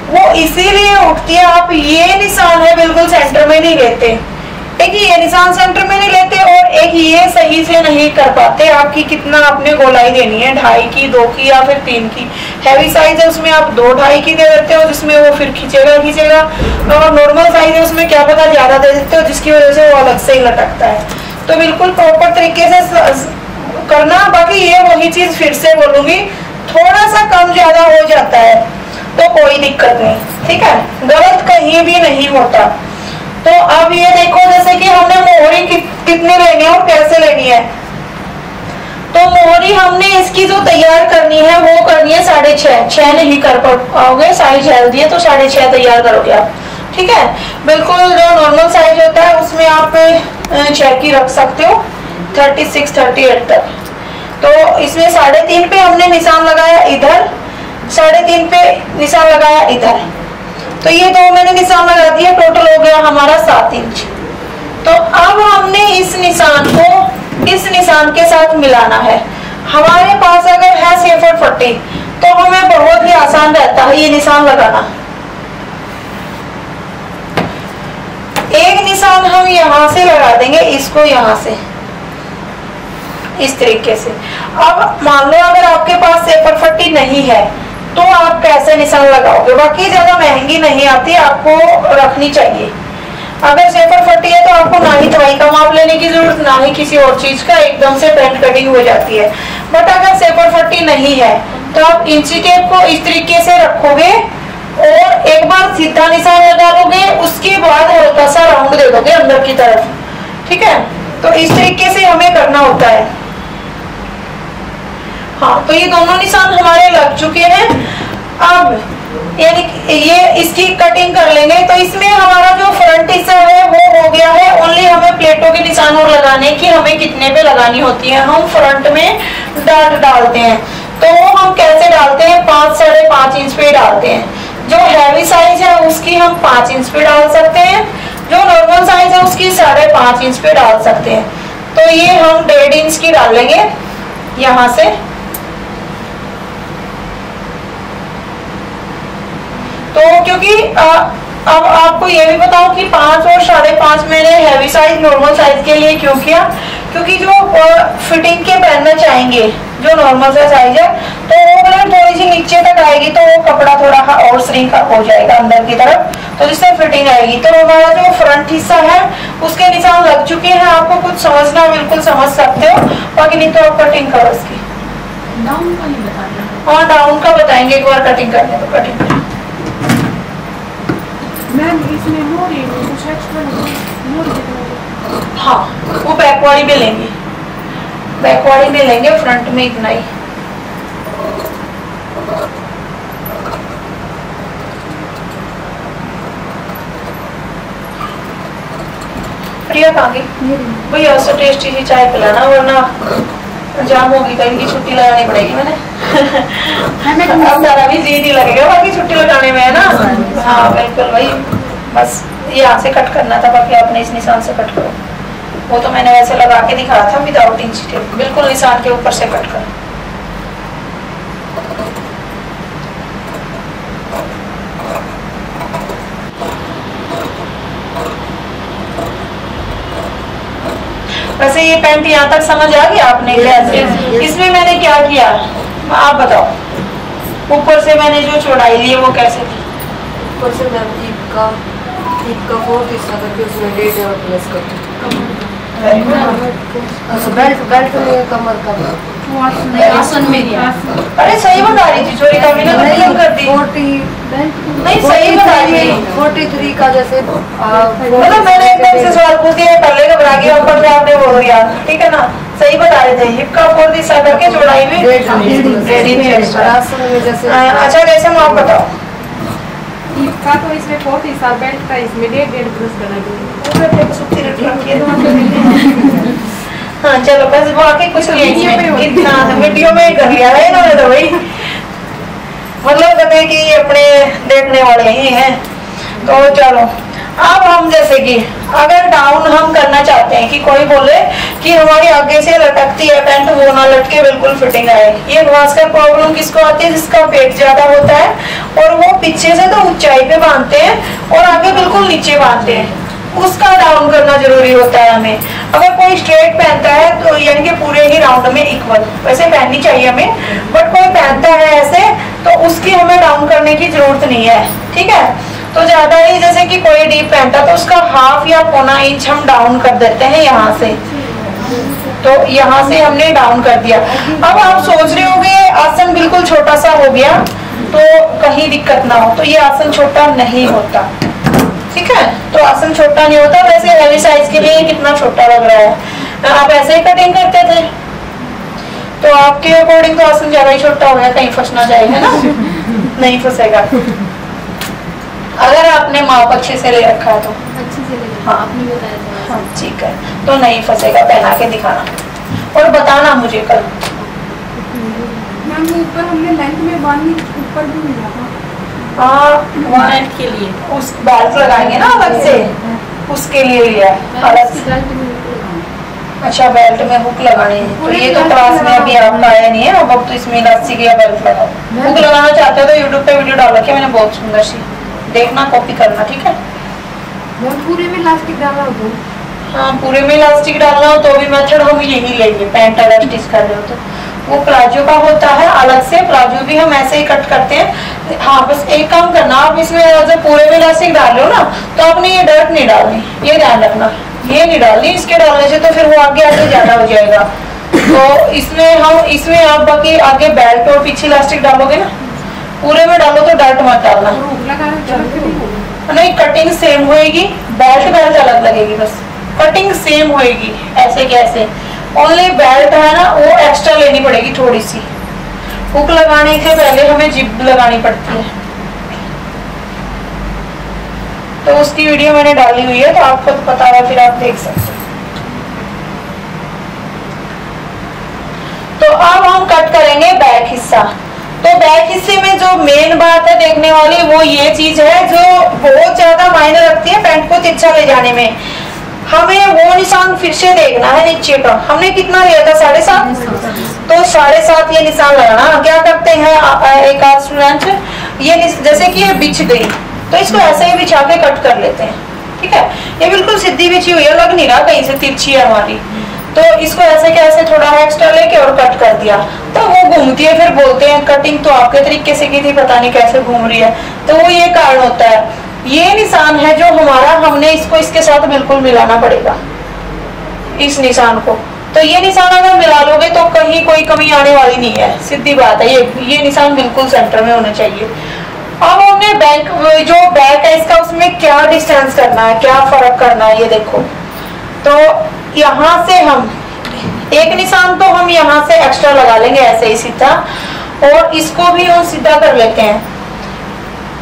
वो इसीलिए उठती है, आप ये निशान है बिल्कुल सेंटर में नहीं लेते। एक ये निशान सेंटर में नहीं लेते और एक ये सही से नहीं कर पाते। आपकी कितना आपने गोलाई देनी है, 2.5 की, 2 की या फिर 3 की। हैवी साइज है उसमें आप 2-2.5 की दे देते हो, जिसमें वो फिर खींचेगा। और नॉर्मल साइज है उसमें क्या पता ज्यादा दे देते हो, जिसकी वजह से वो अलग से ही लटकता है। तो बिल्कुल प्रॉपर तरीके से करना। बाकी ये वही चीज फिर से बोलूंगी, थोड़ा सा कम ज्यादा हो जाता है तो कोई दिक्कत नहीं, ठीक है, गलत कहीं भी नहीं होता। तो अब ये देखो जैसे कि हमने मोहरी कितनी लेनी है और कैसे लेनी है। तो मोहरी हमने इसकी जो तैयार करनी है वो करनी है 6.5। 6 नहीं कर पाओगे, साइज हेल्दी है तो 6.5 तैयार करोगे आप, ठीक है। बिल्कुल जो नॉर्मल साइज होता है उसमें आप 6 की रख सकते हो, 36-38 तक। तो इसमें 3.5 पे हमने निशान लगाया इधर, 3.5 पे निशान लगाया इधर। तो ये 2 मैंने निशान लगा दिया, टोटल हो गया हमारा 7 इंच। तो अब हमने इस निशान को इस निशान के साथ मिलाना है। हमारे पास अगर है सेफर पट्टी तो हमें बहुत ही आसान रहता है ये निशान लगाना। एक निशान हम यहाँ से लगा देंगे, इसको यहाँ से इस तरीके से। अब मान लो अगर आपके पास सेफर पट्टी नहीं है तो आप कैसे निशान लगाओगे। बाकी ज्यादा महंगी नहीं आती, आपको रखनी चाहिए। अगर सेफर पट्टी है तो आपको ना ही दवाई का माप लेने की जरूरत, ना ही किसी और चीज का, एकदम से पेंट कटिंग हो जाती है। बट अगर सेफर पट्टी नहीं है तो आप इंची टेप को इस तरीके से रखोगे और एक बार सीधा निशान लगा लोगे, उसके बाद हल्का सा राउंड दे दोगे अंदर की तरफ, ठीक है। तो इस तरीके से हमें करना होता है। हाँ, तो ये दोनों निशान हमारे लग चुके हैं। अब यानी ये इसकी कटिंग कर लेंगे। तो इसमें हमारा जो फ्रंट हिस्सा है वो हो गया है। ओनली हमें प्लेटों के निशान और लगाने की, हमें कितने पे लगानी होती है। हम फ्रंट में डाट डालते हैं, तो वो हम कैसे डालते हैं, 5-5.5 इंच पे डालते हैं। जो हैवी साइज है उसकी हम 5 इंच पे डाल सकते हैं, जो नॉर्मल साइज है उसकी 5.5 इंच पे डाल सकते हैं। तो ये हम 1.5 इंच की डालेंगे यहाँ से। तो क्योंकि अब आपको ये भी बताऊं कि 5 और 5.5 मैंने हैवी साइज नॉर्मल साइज के लिए क्यों किया, क्योंकि जो फिटिंग के पहनना चाहेंगे जो नॉर्मल सा साइज है तो वो कलर थोड़ी सी नीचे तक आएगी, तो वो कपड़ा थोड़ा और श्रिंक हो जाएगा अंदर की तरफ, तो जिससे फिटिंग आएगी। तो हमारा जो फ्रंट हिस्सा है उसके निशान लग चुके हैं। आपको कुछ समझना बिल्कुल समझ सकते हो, बाकी नहीं तो आप कटिंग करो इसकी। डाउन का नहीं बताना। हाँ, डाउन का बताएंगे एक बार कटिंग करने तो कटिंग। मैम इसमें मोरी कुछ एक्स्ट्रा मोरी। हाँ, वो बैकवाड़ी में लेंगे, बैकवाड़ी में लेंगे, फ्रंट में इतना ही। प्रिया कहाँ गई भैया? उससे टेस्टी सी चाय पिलाना, वरना जाम होगी, कहीं की छुट्टी लगानी पड़ेगी मैंने। अब ज़्यादा भी जी नहीं लगेगा बाकी छुट्टी लगाने में, है ना। हाँ बिल्कुल भाई, बस यहाँ से कट करना था, बाकी आपने इस निशान से कट करो। वो तो मैंने वैसे लगा के दिखाया था विदाउट इंची टेप, बिल्कुल निशान के ऊपर से कट करो। वैसे ये पैंट यहाँ तक समझ आ गया आपने कैसे? इसमें मैंने क्या किया आप बताओ। ऊपर से मैंने जो चौड़ाई ली है वो कैसे थी? ऊपर से मैम हीप का 4 हिस्सा करके उसमें 1.5 और प्लस करके बेल्ट में कमर का आसन में दिया। अरे सही बता रही थी, चोरी का मैंने गलत कर दी। 40 नहीं सही बता रही थी। 43 का जैसे मतलब मैंने एकदम से सवाल पूछ दिया, पहले घबरा गया, ऊपर से आपने बोल दिया, ठीक है ना। सही बता रहे थे, हिप का 4 हिस्सा करके चौड़ाई में 1.5 इंच एक्स्ट्रा। अच्छा कैसे माप बताओ? हिप का तो इसमें 4 हिस्सा, बेल्ट का इसमें 1.5 प्लस करना चाहिए। हाँ चलो बस वो आके कुछ नहीं इतना वीडियो में कर लिया है इन्होंने तो भाई, मतलब कहते हैं कि ये अपने देखने वाले ही हैं। तो चलो अब हम जैसे कि अगर डाउन हम करना चाहते हैं कि कोई बोले कि हमारी आगे से लटकती है पैंट, वो ना लटके बिल्कुल फिटिंग आए। ये खासकर प्रॉब्लम किसको आती है? जिसका पेट ज्यादा होता है और वो पीछे से तो ऊंचाई पे बांधते हैं और आगे बिल्कुल नीचे बांधते हैं, उसका डाउन करना जरूरी होता है हमें। अगर कोई स्ट्रेट पहनता है तो यानी कि पूरे ही राउंड में इक्वल वैसे पहननी चाहिए हमें, बट कोई पहनता है ऐसे तो उसकी हमें डाउन करने की जरूरत नहीं है, ठीक है। तो ज्यादा ही जैसे कि कोई डीप पहनता तो उसका हाफ या पौना इंच हम डाउन कर देते हैं यहाँ से, तो यहाँ से हमने डाउन कर दिया। अब आप सोच रहे होंगे आसन बिल्कुल छोटा सा हो गया तो कहीं दिक्कत ना हो, तो ये आसन छोटा नहीं होता, ठीक है। तो आसन छोटा नहीं होता। वैसे हेवी साइज के लिए कितना छोटा लग रहा है, आप ऐसे ही कटिंग करते थे तो आपके अकॉर्डिंग तो आसन ज्यादा ही छोटा हो गया, कहीं फंस ना जाए, है ना। नहीं फंसेगा अगर आपने माप अच्छे से ले रखा है तो। अच्छे से ले हाँ। आपने बताया था। हाँ ठीक है, तो नहीं फंसेगा। पहना के दिखाना और बताना मुझे कल। मैम ऊपर हमने लेंथ में बांधी, ऊपर भी मिला था। हाँ बेल्ट के लिए उस बेल्ट लगाएंगे ना अलग से, उसके लिए लिया है अलग से। बेल्ट में ऊपर लगाना। अच्छा बेल्ट में हुक लगाने हैं, तो ये तो क्लास में अभी आपका आया नहीं है। अब तो इसमें इलास्टिक या बेल्ट लगाओ। हुक लगाना चाहते हो तो यूट्यूब पे वीडियो डाल रखी है मैंने, बहुत सुंदर सी, देखना कॉपी करना, ठीक है। मैम पूरे में इलास्टिक डाला हो तो? हाँ पूरे में इलास्टिक डालना हो तो भी मेथड हम यही लेंगे। पैंट अगर स्टिच कर रहे हो तो वो प्लाजो का होता है अलग से, प्लाजो भी हम ऐसे ही कट करते हैं। हाँ बस एक काम करना, आप इसमें जब पूरे में इलास्टिक डाल रहे हो ना तो आपने ये डर्ट नहीं डालनी, ये ध्यान रखना, ये नहीं डालनी। इसके डालने से तो फिर वो आगे आगे ज्यादा हो जाएगा। तो इसमें आप बाकी आगे बेल्ट और पीछे इलास्टिक डालोगे ना, पूरे में डालो तो डर्ट मत डालना। नहीं कटिंग सेम होएगी, बेल्ट अलग लगेगी, बस कटिंग सेम होएगी ऐसे कैसे। ओनली बेल्ट है ना वो एक्स्ट्रा लेनी पड़ेगी थोड़ी सी। हुक लगाने से पहले हमें जिप लगानी पड़ती है, तो उसकी वीडियो मैंने डाली हुई है तो आपको तो पता है, फिर आप देख सकते हैं। तो अब हम कट करेंगे बैक हिस्सा। तो बैक हिस्से में जो मेन बात है देखने वाली वो ये चीज है जो बहुत ज्यादा मायने रखती है पैंट को तिरछा ले जाने में। हमें वो निशान फिर से देखना है नीचे का। हमने कितना लिया था 7.5, तो 7.5 ये निशान लगाना। क्या करते हैं एक आध स्टूडेंट, ये जैसे कि ये बिछ गई तो इसको ऐसे ही बिछा के कट कर लेते हैं, ठीक है। ये बिल्कुल सीधी बिछी हुई है, लग नहीं रहा कहीं से तिरछी है हमारी, तो इसको ऐसे कैसे थोड़ा एक्स्ट्रा लेके और कट कर दिया तो वो घूमती है। फिर बोलते हैं कटिंग तो आपके तरीके से की थी, पता नहीं कैसे घूम रही है। तो वो ये कारण होता है। ये निशान है जो हमारा, हमने इसको इसके साथ बिल्कुल मिलाना पड़ेगा इस निशान को। तो ये निशान अगर मिला लोगे तो कहीं कोई कमी आने वाली नहीं है, सीधी बात है। ये निशान बिल्कुल सेंटर में होना चाहिए। अब हमने जो बैक है इसका, उसमें क्या डिस्टेंस करना है, क्या फर्क करना है, ये देखो। तो यहाँ से हम एक निशान तो हम यहाँ से एक्स्ट्रा लगा लेंगे ऐसे ही सीधा, और इसको भी हम सीधा कर लेते हैं।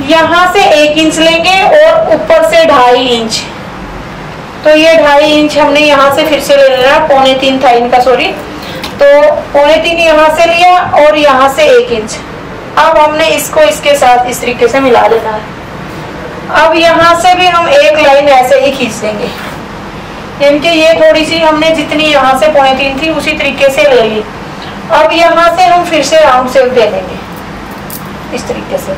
यहाँ से 1 इंच लेंगे और ऊपर से 2.5 इंच, तो ये 2.5 इंच हमने यहाँ से फिर से ले लेना, 2.25 था इनका, सॉरी। तो 2.25 यहाँ से लिया और यहाँ से 1 इंच। अब हमने इसको इसके साथ इस तरीके से मिला देना है। अब यहाँ से भी हम एक लाइन ऐसे ही खींच देंगे, यानी कि ये थोड़ी सी हमने जितनी यहाँ से 2.25 थी उसी तरीके से ले ली। अब यहाँ से हम फिर से राउंड शेप दे देंगे इस तरीके से।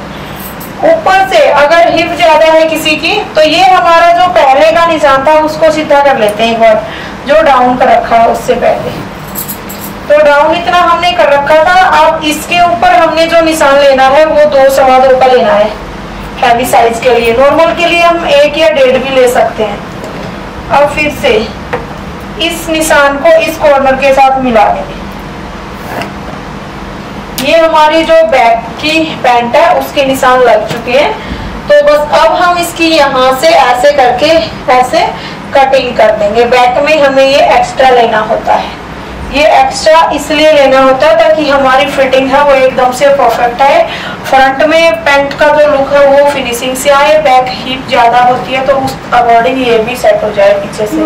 ऊपर से अगर हिप ज्यादा है किसी की तो ये हमारा जो पहले का निशान था उसको सीधा कर लेते हैं एक बार, जो डाउन कर रखा है उससे पहले। तो डाउन इतना हमने कर रखा था। अब इसके ऊपर हमने जो निशान लेना है वो 2 सवा 2 का लेना है हैवी साइज के लिए। नॉर्मल के लिए हम 1 या 1.5 भी ले सकते हैं। अब फिर से इस निशान को इस कॉर्नर के साथ मिला देंगे। ये हमारी जो बैक की पैंट है उसके निशान लग चुके हैं। तो बस अब हम इसकी यहाँ से ऐसे करके ऐसे कटिंग कर देंगे। बैक में हमें ये एक्स्ट्रा लेना होता है, ये एक्स्ट्रा इसलिए लेना होता है ताकि हमारी फिटिंग है वो एकदम से परफेक्ट है। फ्रंट में पैंट का जो लुक है वो फिनिशिंग से आए, बैक हिप ज्यादा होती है तो उस अकॉर्डिंग ये भी सेट हो जाए पीछे से।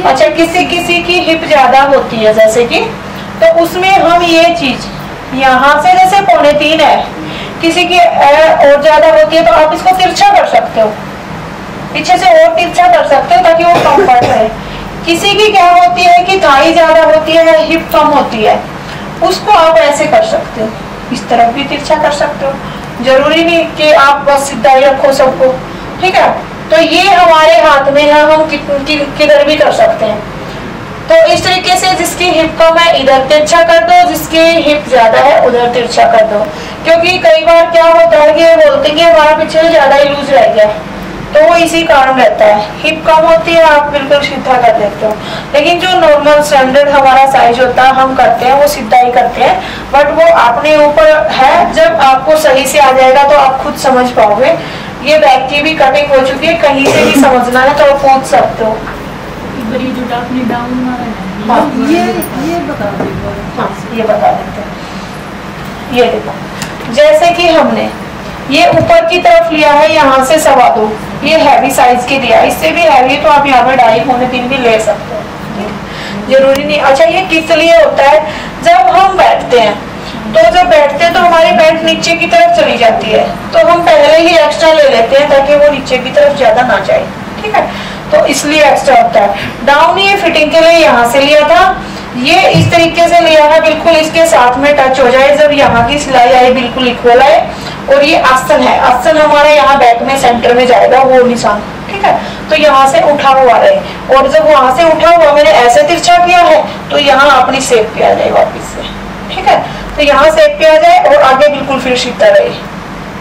अच्छा, किसी किसी की हिप ज्यादा होती है जैसे कि, तो उसमें हम ये चीज यहाँ से जैसे 3.25 है, किसी की और ज्यादा होती है तो आप इसको तिरछा कर सकते हो, पीछे से और तिरछा कर सकते हो ताकि वो कंफर्ट रहे। किसी की क्या होती है कि थाई ज्यादा होती है, हिप कम होती है, उसको आप ऐसे कर सकते हो, इस तरफ भी तिरछा कर सकते हो, जरूरी नहीं कि आप बस सीधा ही रखो सबको, ठीक है। तो ये हमारे हाथ में है, हम किधर भी कर सकते हैं। तो इस तरीके से जिसकी हिप कम है इधर तिरछा कर दो, जिसकी हिप ज्यादा है उधर तिरछा कर दो। क्योंकि कई बार क्या होता है कि बोलते हैं कि हमारा पीछे ज्यादा ही लूज रह गया, तो वो इसी कारण रहता है। हिप कम होती है आप बिल्कुल सीधा कर देते हो, लेकिन जो नॉर्मल स्टैंडर्ड हमारा साइज होता है हम करते हैं वो सीधा ही करते हैं, बट वो अपने ऊपर है। जब आपको सही से आ जाएगा तो आप खुद समझ पाओगे। ये बैक की भी कटिंग हो चुकी है, कहीं से भी समझना है तो आप पूछ सकते हो। हाँ, ये बता दीजिए। हाँ, ये बता देते हैं। ये देखो, जैसे कि हमने ये ऊपर की तरफ लिया है, यहाँ से 2.25, ये हैवी साइज की दिया, इससे भी हैवी तो आप यहाँ पे 2.5-3 भी ले सकते हो, जरूरी नहीं। अच्छा, ये किस लिए होता है, जब हम बैठते हैं तो जब बैठते हैं तो हमारी पैंट नीचे की तरफ चली जाती है, तो हम पहले ही एक्स्ट्रा ले लेते हैं ताकि वो नीचे की तरफ ज्यादा ना जाए, ठीक है। तो इसलिए एक्स्ट्रा होता है। डाउन ये फिटिंग के लिए यहाँ से लिया था, ये इस तरीके से लिया है बिल्कुल इसके साथ में टच हो जाए, जब यहाँ की सिलाई आई बिल्कुल इक्वल आए। और ये आसन है, आसन हमारा यहाँ बैक में सेंटर में जाएगा वो निशान, ठीक है। तो यहाँ से उठा हुआ रहे, और जब वहां से उठा हुआ मैंने ऐसे तिरछा किया है तो यहाँ अपनी शेप पे आ जाए वापिस से, ठीक है। तो यहाँ शेप पे आ जाए और आगे बिल्कुल फिर सीधा रहे।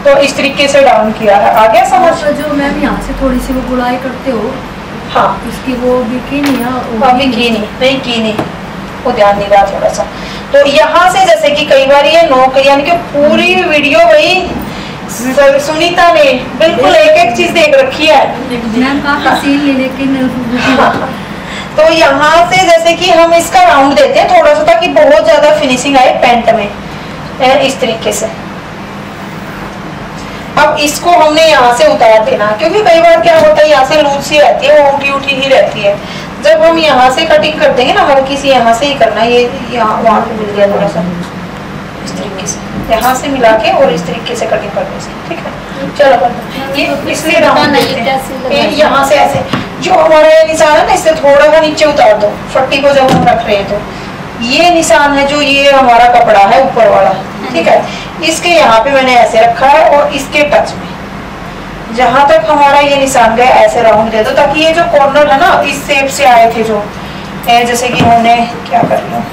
तो इस तरीके से डाउन किया है, आगे समझ। जो मैम यहाँ से थोड़ी सी वो गुड़ाई करते हो, हाँ, इसकी वो भी की नहीं है, अभी की नहीं, वो ध्यान नहीं रहा थोड़ा सा। तो यहाँ से जैसे कि कई बार ये नोक, यानी कि पूरी वीडियो वही सुनीता ने बिल्कुल एक चीज देख रखी है मैम, काफी सीन ले, लेकिन तो यहाँ से जैसे कि हम इसका राउंड देते हैं थोड़ा सा ताकि बहुत ज्यादा फिनिशिंग आए पैंट में, इस तरीके से। अब इसको हमने यहाँ से उतार देना, क्योंकि कई बार क्या होता है यहाँ से लूज सी रहती है, वो उठी ही रहती है। जब हम यहाँ से कटिंग कर देंगे ना, हल्की सी यहाँ से ही करना है, ये यहाँ वहाँ पे मिल गया थोड़ा सा, इस तरीके से यहाँ से मिला के और इस तरीके से कटिंग कर देंगे, ठीक है। चलो कर दो, ये इसलिए राउंड देते हैं, यहाँ से ऐसे जो हमारा ये निशान है ना, इससे थोड़ा सा नीचे उतार दो फट्टी को जब हम रख रहे हैं। तो ये निशान है जो ये हमारा कपड़ा है ऊपर वाला, ठीक है। इसके यहाँ पे मैंने ऐसे रखा है और इसके टच में जहां तक हमारा ये निशान गया ऐसे राउंड दे दो, ताकि ये जो कॉर्नर है ना इस शेप से आए थे जो, जैसे कि हमने क्या कर लिया,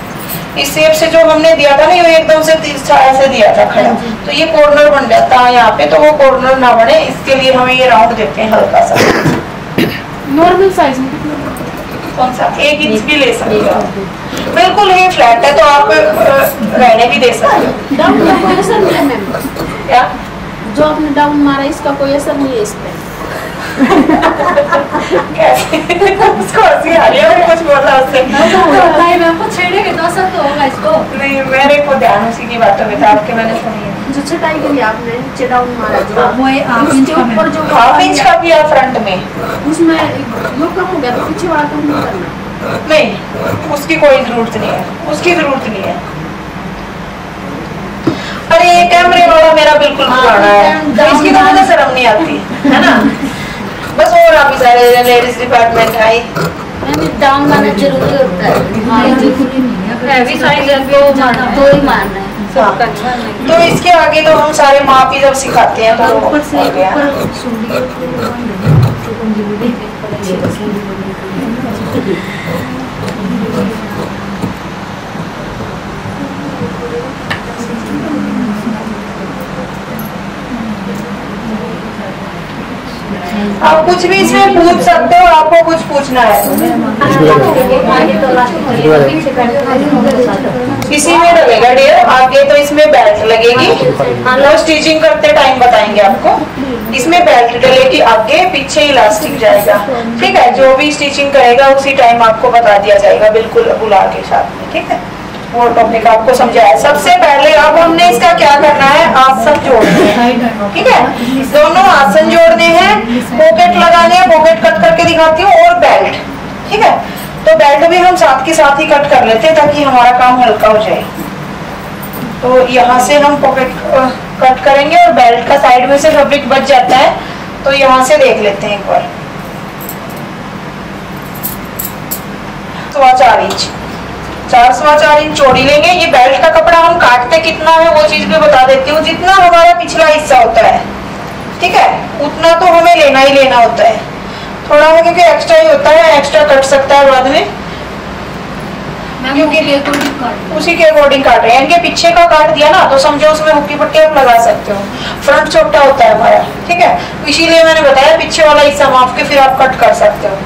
इस शेप से जो हमने दिया था ना, ये एकदम से ऐसे दिया था खड़ा, तो ये कॉर्नर बन जाता है यहाँ पे। तो वो कॉर्नर ना बने इसके लिए हमें ये राउंड देते हैं हल्का सा। नॉर्मल साइज में कौन सा 1 इंच भी ले सकते हो, बिल्कुल ही फ्लैट है तो आप रहने भी दे सकते हो। डाउन का कोई असर नहीं है मैम, क्या जो आपने डाउन मारा इसका कोई असर नहीं है इस पे। कैसे उसको हंसी आ रही है, मैंने कुछ बोला उससे मैम को छेड़ेंगे तो असर तो होगा इसको। नहीं, मेरे को ध्यान उसी की बातों में था, आपके मैंने सुनी है। जो छटाई के लिए आपने नीचे डाउन मारा जो वो उसके ऊपर जो 1/2 इंच का किया फ्रंट में, उसमें वो कम हो गया तो पीछे वाला कम नहीं करना। नहीं उसकी कोई जरूरत नहीं है, उसकी जरूरत नहीं है। अरे ये कैमरे वाला मेरा बिल्कुल पुराना है, इसकी तो मुझे शर्म नहीं आती है ना। बस और आप सारे लेडीज डिपार्टमेंट है, डाउन मारना जरूरी होता है, हैवी साइज है तो ही मारना है। हाँ। तो इसके आगे तो हम सारे माप ही जब सिखाते हैं तो ऊपर से हो गया। आप कुछ भी इसमें पूछ सकते हो, आपको कुछ पूछना है इसी में लगेगा डियर। आगे तो इसमें बेल्ट लगेगी, तो स्टिचिंग करते टाइम बताएंगे आपको। इसमें बेल्ट डलेगी आगे, पीछे इलास्टिक जाएगा, ठीक है। जो भी स्टिचिंग करेगा उसी टाइम आपको बता दिया जाएगा, बिल्कुल बुला के साथ में, ठीक है। वो टॉपिक आपको समझाया। सबसे पहले अब हमने इसका क्या करना है, आसन जोड़ने हैं, ठीक है। दोनों आसन जोड़ने हैं, पॉकेट लगाने हैं, पॉकेट कट करके दिखाती हूँ, और बेल्ट, ठीक है। तो बेल्ट भी हम साथ के साथ ही कट कर लेते हैं ताकि हमारा काम हल्का हो जाए। तो यहाँ से हम पॉकेट कट करेंगे और बेल्ट का साइड में से फैब्रिक बच जाता है, तो यहाँ से देख लेते हैं एक बार। 4.25 इंच, 4.25 इंच चौड़ी लेंगे। ये बेल्ट का कपड़ा हम काटते कितना है वो चीज भी बता देती हूँ। जितना हमारा पिछला हिस्सा होता है, ठीक है, उतना तो हमें लेना ही लेना होता है। थोड़ा है क्योंकि एक्स्ट्रा ही होता है, एक्स्ट्रा कट सकता है बाद में, क्योंकि उसी के अकॉर्डिंग काट रहे हैं। इनके पीछे का काट दिया ना तो समझो उसमें हुक्की पट्टी आप लगा सकते हो। फ्रंट छोटा होता है हमारा, ठीक है, इसीलिए मैंने बताया पीछे वाला हिस्सा माप के फिर आप कट कर सकते हो।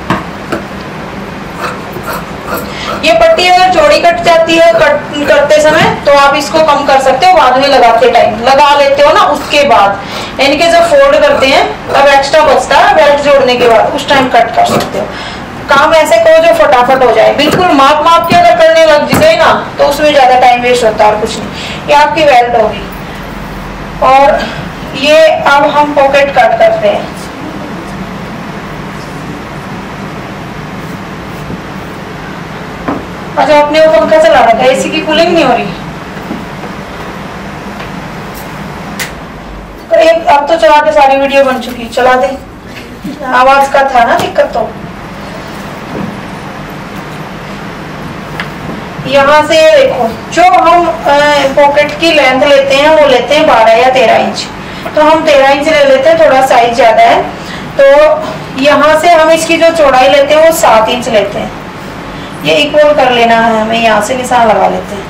ये पट्टी अगर चौड़ी कट जाती है कट करते समय तो आप इसको कम कर सकते हो बाद में लगाते टाइम। लगा लेते हो ना उसके बाद, यानी कि जब फोल्ड करते हैं तब एक्स्ट्रा बचता है, बेल्ट जोड़ने के बाद उस टाइम कट कर सकते हो। काम ऐसे करो जो फटाफट हो जाए, बिल्कुल माप के अगर करने लग गए ना तो उसमें ज्यादा टाइम वेस्ट होता है और कुछ नहीं। ये आपकी बेल्ट होगी और ये अब हम पॉकेट कट करते हैं। अच्छा, अपने वो पंखा चला रखा है, एसी की कूलिंग नहीं हो रही। तो एक अब तो चला दे, सारी वीडियो बन चुकी, चला दे। आवाज का था ना दिक्कत। तो यहाँ से देखो, जो हम पॉकेट की लेंथ लेते हैं वो लेते हैं 12 या 13 इंच। तो हम 13 इंच ले लेते हैं, थोड़ा साइज ज्यादा है। तो यहाँ से हम इसकी जो चौड़ाई लेते हैं वो 7 इंच लेते हैं। ये इक्वल कर लेना है हमें, यहाँ से निशान लगा लेते हैं।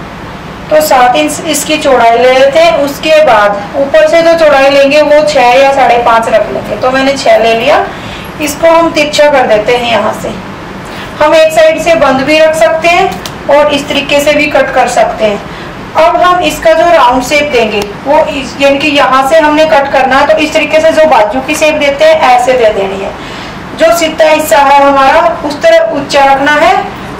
तो 7 इंच इसकी चौड़ाई ले लेते हैं। उसके बाद ऊपर से जो चौड़ाई लेंगे वो 6 या 5.5 रख लेंगे। तो मैंने 6 ले लिया। इसको हम तिरछा कर देते हैं। यहाँ से हम एक साइड से बंद भी रख सकते हैं और इस तरीके से भी कट कर सकते हैं। अब हम इसका जो राउंड शेप देंगे वो यानी कि यहाँ से हमने कट करना है, तो इस तरीके से जो बाजू की शेप देते हैं ऐसे दे देनी है। जो सीधा हिस्सा है हमारा उस तरफ ऊंचा रखना है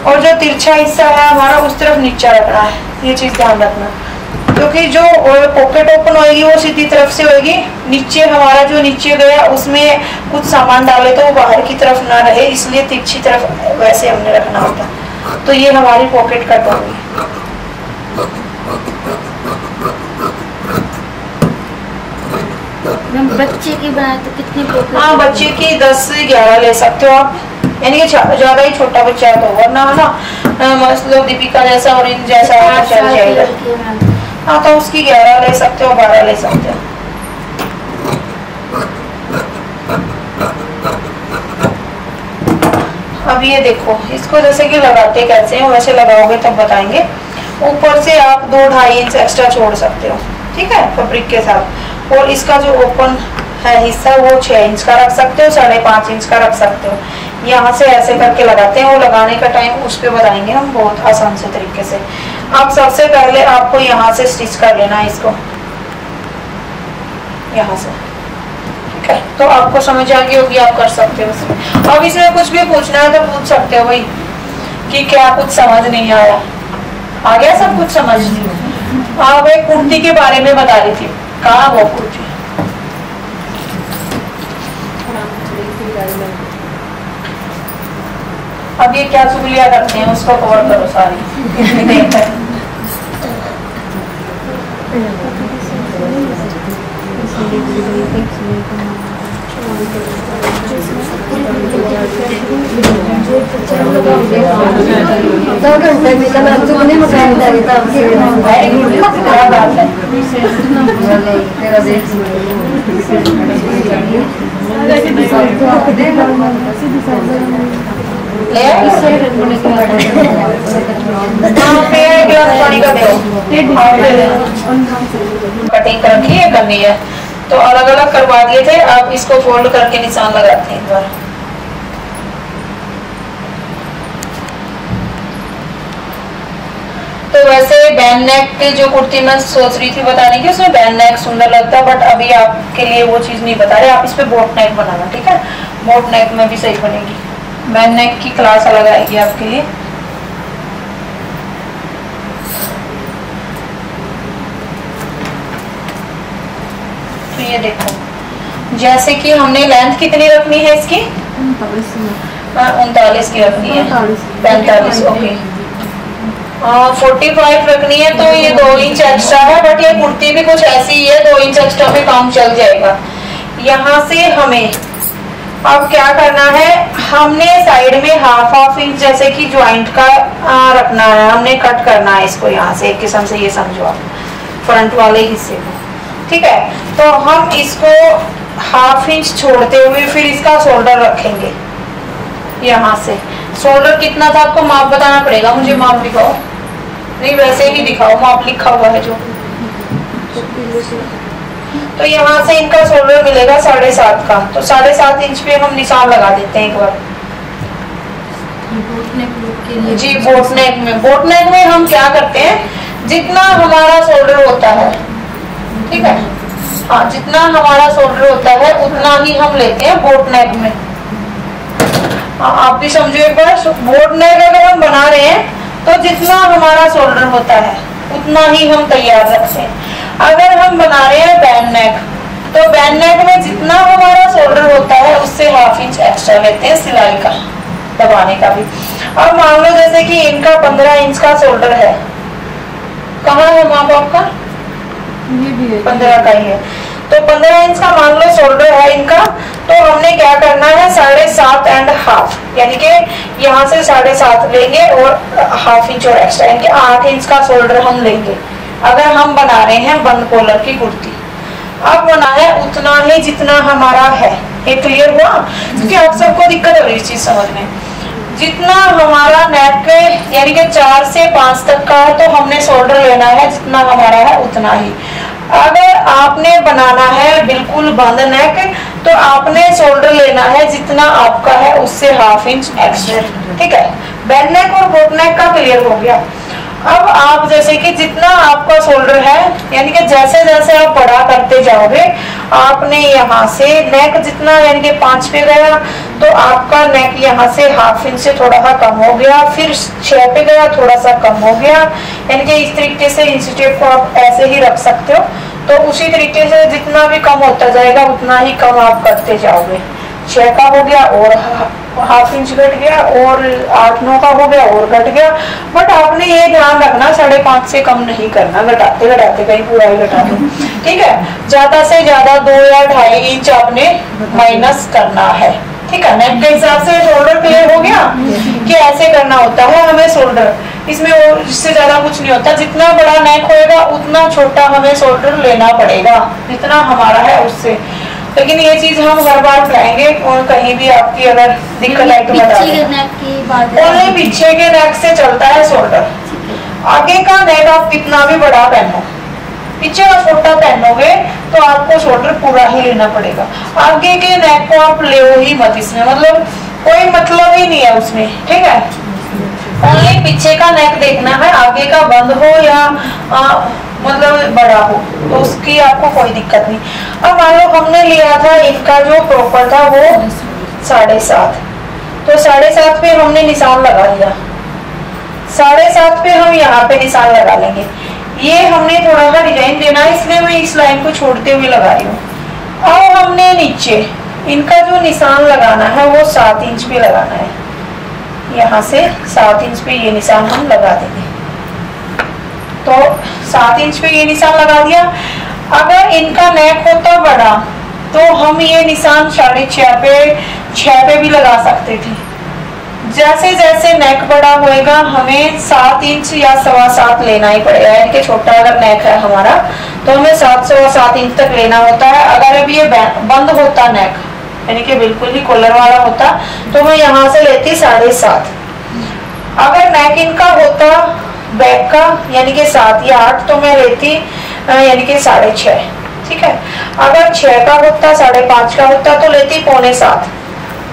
और जो तिरछा हिस्सा है हमारा उस तरफ नीचा रखना है। ये चीज ध्यान रखना, क्योंकि जो पॉकेट ओपन होएगी वो सीधी तरफ से होएगी। नीचे हमारा जो नीचे गया उसमें कुछ सामान डाले तो वो बाहर की तरफ ना रहे, इसलिए तिरछी तरफ वैसे हमने रखना होता। तो ये हमारी पॉकेट कट होगी। बच्चे की बनाए तो कितनी पॉकेट? हाँ, बच्चे की 10 से 11 ले सकते हो आप, यानी कि ज्यादा ही छोटा बच्चा है तो वरना है ना मतलब दीपिका जैसा और इन जैसा चल जाएगा। हाँ, तो उसकी 11 ले सकते हो, 12 ले सकते हो। अब ये देखो, इसको जैसे कि लगाते कैसे हैं वैसे लगाओगे तब बताएंगे। ऊपर से आप 2-2.5 इंच एक्स्ट्रा छोड़ सकते हो, ठीक है, फैब्रिक के साथ। और इसका जो ओपन है हिस्सा वो 6 इंच का रख सकते हो, 5.5 इंच का रख सकते हो। यहाँ से ऐसे करके लगाते हैं, वो लगाने का टाइम उस पर बताएंगे हम बहुत आसान से तरीके से। अब सबसे पहले आपको यहाँ से स्टिच कर लेना है इसको, यहाँ से, ठीक है। तो आपको समझ आ गई होगी, आप कर सकते हो इसमें। अब इसमें कुछ भी पूछना है तो पूछ सकते हो भाई कि क्या कुछ समझ नहीं आया। आ गया सब कुछ समझ? हाँ भाई, कुर्ती के बारे में बता रही थी, कहाँ वो कुर्ती? अब ये क्या चुगलियाँ करते हैं उसको कवर करो सारी। कटिंग रखी है करनी है तो अलग अलग करवा दिए थे। अब इसको फोल्ड करके निशान लगाते हैं एक बार। तो वैसे बैन नेक के जो कुर्ती मैं सोच रही थी बताने की, उसमें बैन नेक सुंदर लगता है, बट अभी आपके लिए वो चीज नहीं बता रहे। आप इस पे बोट नेक बनाना, ठीक है? बोट नेक में भी सही बनेगी। बैन नेक की क्लास अलग आएगी आपके लिए। तो ये देखो, जैसे कि हमने लेंथ कितनी रखनी है इसकी? 39 की रखनी है, 45, ओके। 45 रखनी है, तो ये 2 इंच एक्स्ट्रा है, बट ये कुर्ती भी कुछ ऐसी ही है, 2 इंच एक्स्ट्रा में काम चल जाएगा। यहाँ से हमें अब क्या करना है, हमने साइड में हाफ इंच जैसे कि ज्वाइंट का रखना है, हमने कट करना है इसको यहाँ से, एक किस्म से ये समझो आप, फ्रंट वाले हिस्से को, ठीक है? तो हम इसको हाफ इंच छोड़ते हुए फिर इसका शोल्डर रखेंगे। यहाँ से शोल्डर कितना था आपको माप बताना पड़ेगा, मुझे माप दिखाओ। नहीं वैसे ही दिखाओ, माप लिखा हुआ है जो। तो यहाँ से इनका शोल्डर मिलेगा 7.5 का, तो 7.5 इंच पे हम निशान लगा देते हैं एक बार। जी बोट नेक में हम क्या करते हैं, जितना हमारा शोल्डर होता है, ठीक है? हाँ, जितना हमारा शोल्डर होता है उतना ही हम लेते हैं बोट नेक में। आप भी समझो एक बार, बोट नेक अगर हम बना रहे हैं तो जितना हमारा शोल्डर होता है उतना ही हम तैयार रखते हैं। अगर हम बना रहे हैं बैन नेक, तो बैन नेक में जितना हमारा शोल्डर होता है उससे हाफ इंच एक्स्ट्रा लेते हैं सिलाई का, दबाने का भी। अब मान लो जैसे कि इनका 15 इंच का शोल्डर है, कहाँ है माप आपका? 15 का ही है, तो 15 इंच का मान लो शोल्डर है इनका, तो हमने क्या करना है 7.5 यानी कि यहाँ से 7.5 लेंगे और हाफ इंच और एक्स्ट्रा, यानी कि 8 इंच का शोल्डर हम लेंगे अगर हम बना रहे हैं बंद कॉलर की कुर्ती। अब बना है उतना ही जितना हमारा है, ये क्लियर हुआ? क्योंकि आप सबको दिक्कत हो रही है चीज समझने। जितना हमारा नेक यानी कि 4 से 5 तक का है, तो हमने शोल्डर लेना है जितना हमारा है उतना ही। अगर आपने बनाना है बिल्कुल बंद नेक, तो आपने शोल्डर लेना है जितना आपका है उससे हाफ इंच एक्स्ट्रा, ठीक है? बैन नेक और बोट नेक का क्लियर हो गया। अब आप जैसे कि जितना आपका शोल्डर है, यानी कि जैसे जैसे आप बड़ा करते जाओगे, आपने यहाँ से नेक जितना यानी कि 5 पे गया, तो आपका नेक यहाँ से हाफ इंच से थोड़ा सा कम हो गया, फिर 6 पे गया, थोड़ा सा कम हो गया, यानी कि इस तरीके से इंच टेप को आप ऐसे ही रख सकते हो। तो उसी तरीके से जितना भी कम होता जाएगा उतना ही कम आप करते जाओगे। 6 का हो गया और हाफ इंच घट गया, और 8-9 का हो गया और घट गया, बट आपने ये ध्यान रखना 5.5 से कम नहीं करना, घटाते घटाते कहीं पूरा ही घटा दो, ठीक है? ज्यादा से ज्यादा 2 या 2.5 इंच आपने माइनस करना है, ठीक है? नेक के हिसाब से शोल्डर क्लियर हो गया कि ऐसे करना होता है हमें शोल्डर, इसमें वो इससे ज्यादा कुछ नहीं होता। जितना बड़ा नेक होएगा उतना छोटा हमें शोल्डर लेना पड़ेगा, जितना हमारा है उससे। लेकिन ये चीज हम हर बार कराएंगे, और कहीं भी आपकी अगर दिक्कत आई तो बता दें। ओनली पीछे के नेक से चलता है शोल्डर, आगे का नेक आप कितना भी बड़ा पहनो, पीछे का छोटा पहनोगे तो आपको शोल्डर पूरा ही लेना पड़ेगा। आगे के नेक को आप ले ही मत, इसमें मतलब कोई मतलब ही नहीं है उसमें, ठीक है? ओनली पीछे का नेक देखना है, आगे का बंद हो या मतलब बड़ा हो, तो उसकी आपको कोई दिक्कत नहीं। अब मान लो हमने लिया था इनका जो प्रॉपर था वो 7.5, तो 7.5 पे हमने निशान लगा लिया, 7.5 पे हम यहाँ पे निशान लगा लेंगे। ये हमने थोड़ा सा डिजाइन देना है, इसलिए मैं इस लाइन को छोड़ते हुए लगा रही हूँ। अब हमने नीचे इनका जो निशान लगाना है वो 7 इंच पे लगाना है, यहाँ से 7 इंच पे ये निशान हम लगा देंगे। तो 7 इंच पे ये निशान लगा दिया। अगर इनका नेक होता बड़ा तो हम ये निशान 6.5 पे भी लगा सकते थे। जैसे जैसे नेक बड़ा होएगा हमें 7 इंच या 7.25 लेना ही पड़ेगा, यानी कि छोटा अगर नेक है हमारा तो हमें 7.25 इंच तक लेना होता है। अगर अब ये बंद होता नेक, यानी कि बिल्कुल ही कॉलर वाला होता, तो मैं यहाँ से लेती 7.5। अगर नेक इनका होता बैक का यानी कि 7 या 8, तो मैं लेती यानी कि 6.5। ठीक है। अगर 6 का होता, 5.5 का होता तो लेती 6.25,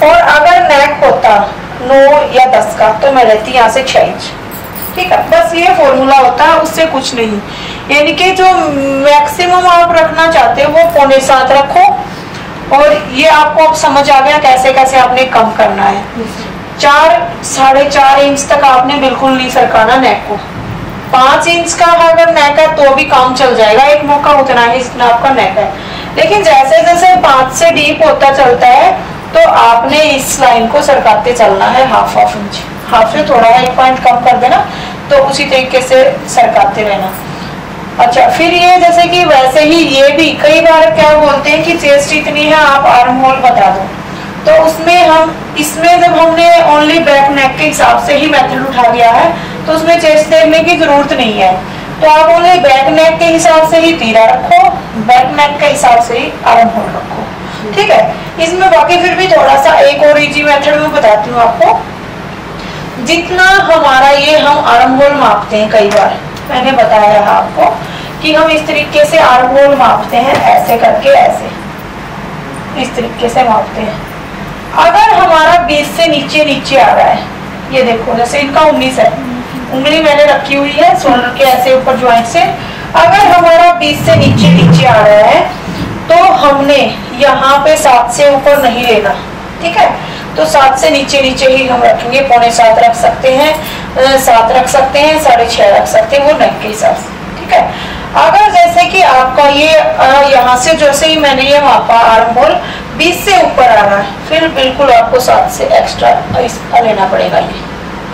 और अगर नेक होता 9 या 10 का तो मैं लेती यहाँ से 6 इंच। ठीक है, बस ये फॉर्मूला होता है, उससे कुछ नहीं। यानी कि जो मैक्सिमम आप रखना चाहते हो वो 6.25 रखो, और ये आपको अब समझ आ गया कैसे कैसे आपने कम करना है। 4 4.5 इंच तक आपने बिल्कुल नहीं सरकाना नेक को। 5 इंच का अगर नेक है तो भी काम चल जाएगा, एक मौका उतना ही जितना आपका नेक है। लेकिन जैसे जैसे 5 से डीप होता चलता है तो आपने इस लाइन को सरकाते चलना है, हाफ इंच, हाफ से थोड़ा 1 पॉइंट कम कर देना, तो उसी तरीके से सरकाते रहना। अच्छा, फिर ये जैसे कि वैसे ही ये भी कई बार क्या बोलते हैं कि चेस्ट इतनी है आप आर्म होल बता दो, तो उसमें हम इसमें जब हमने ओनली बैक नेक के हिसाब से ही मेथड उठा गया है तो उसमें चेस्ट देखने की जरूरत नहीं है। तो आप ओनली बैक नेक के हिसाब से ही तीरा रखो, बैक नेक के हिसाब से ही आर्म होल रखो। ठीक है, इसमें बाकी फिर भी थोड़ा सा एक और इजी मेथड में बताती हूँ आपको। जितना हमारा ये हम आर्म होल मापते हैं, कई बार मैंने बताया है आपको कि हम इस तरीके से आर्म होल मापते हैं, ऐसे करके, ऐसे इस तरीके से मापते हैं। अगर हमारा 20 से नीचे नीचे आ रहा है, ये देखो जैसे इनका 19 है, उंगली मैंने रखी हुई है शोल्डर के ऐसे ऊपर ज्वाइंट से, अगर हमारा 20 से नीचे नीचे आ रहा है तो हमने यहाँ पे 7 से ऊपर नहीं लेना। ठीक है, तो 7 से नीचे नीचे ही हम रखेंगे, 6.25 रख सकते हैं, 7 रख सकते हैं, 6.5 रख सकते हैं, वो नेक के हिसाब से। ठीक है, अगर जैसे कि आपका ये यहाँ से जैसे ही मैंने ये मापा आर्म होल 20 से ऊपर आ रहा है, फिर बिल्कुल आपको 7 से एक्स्ट्रा इसका लेना पड़ेगा ये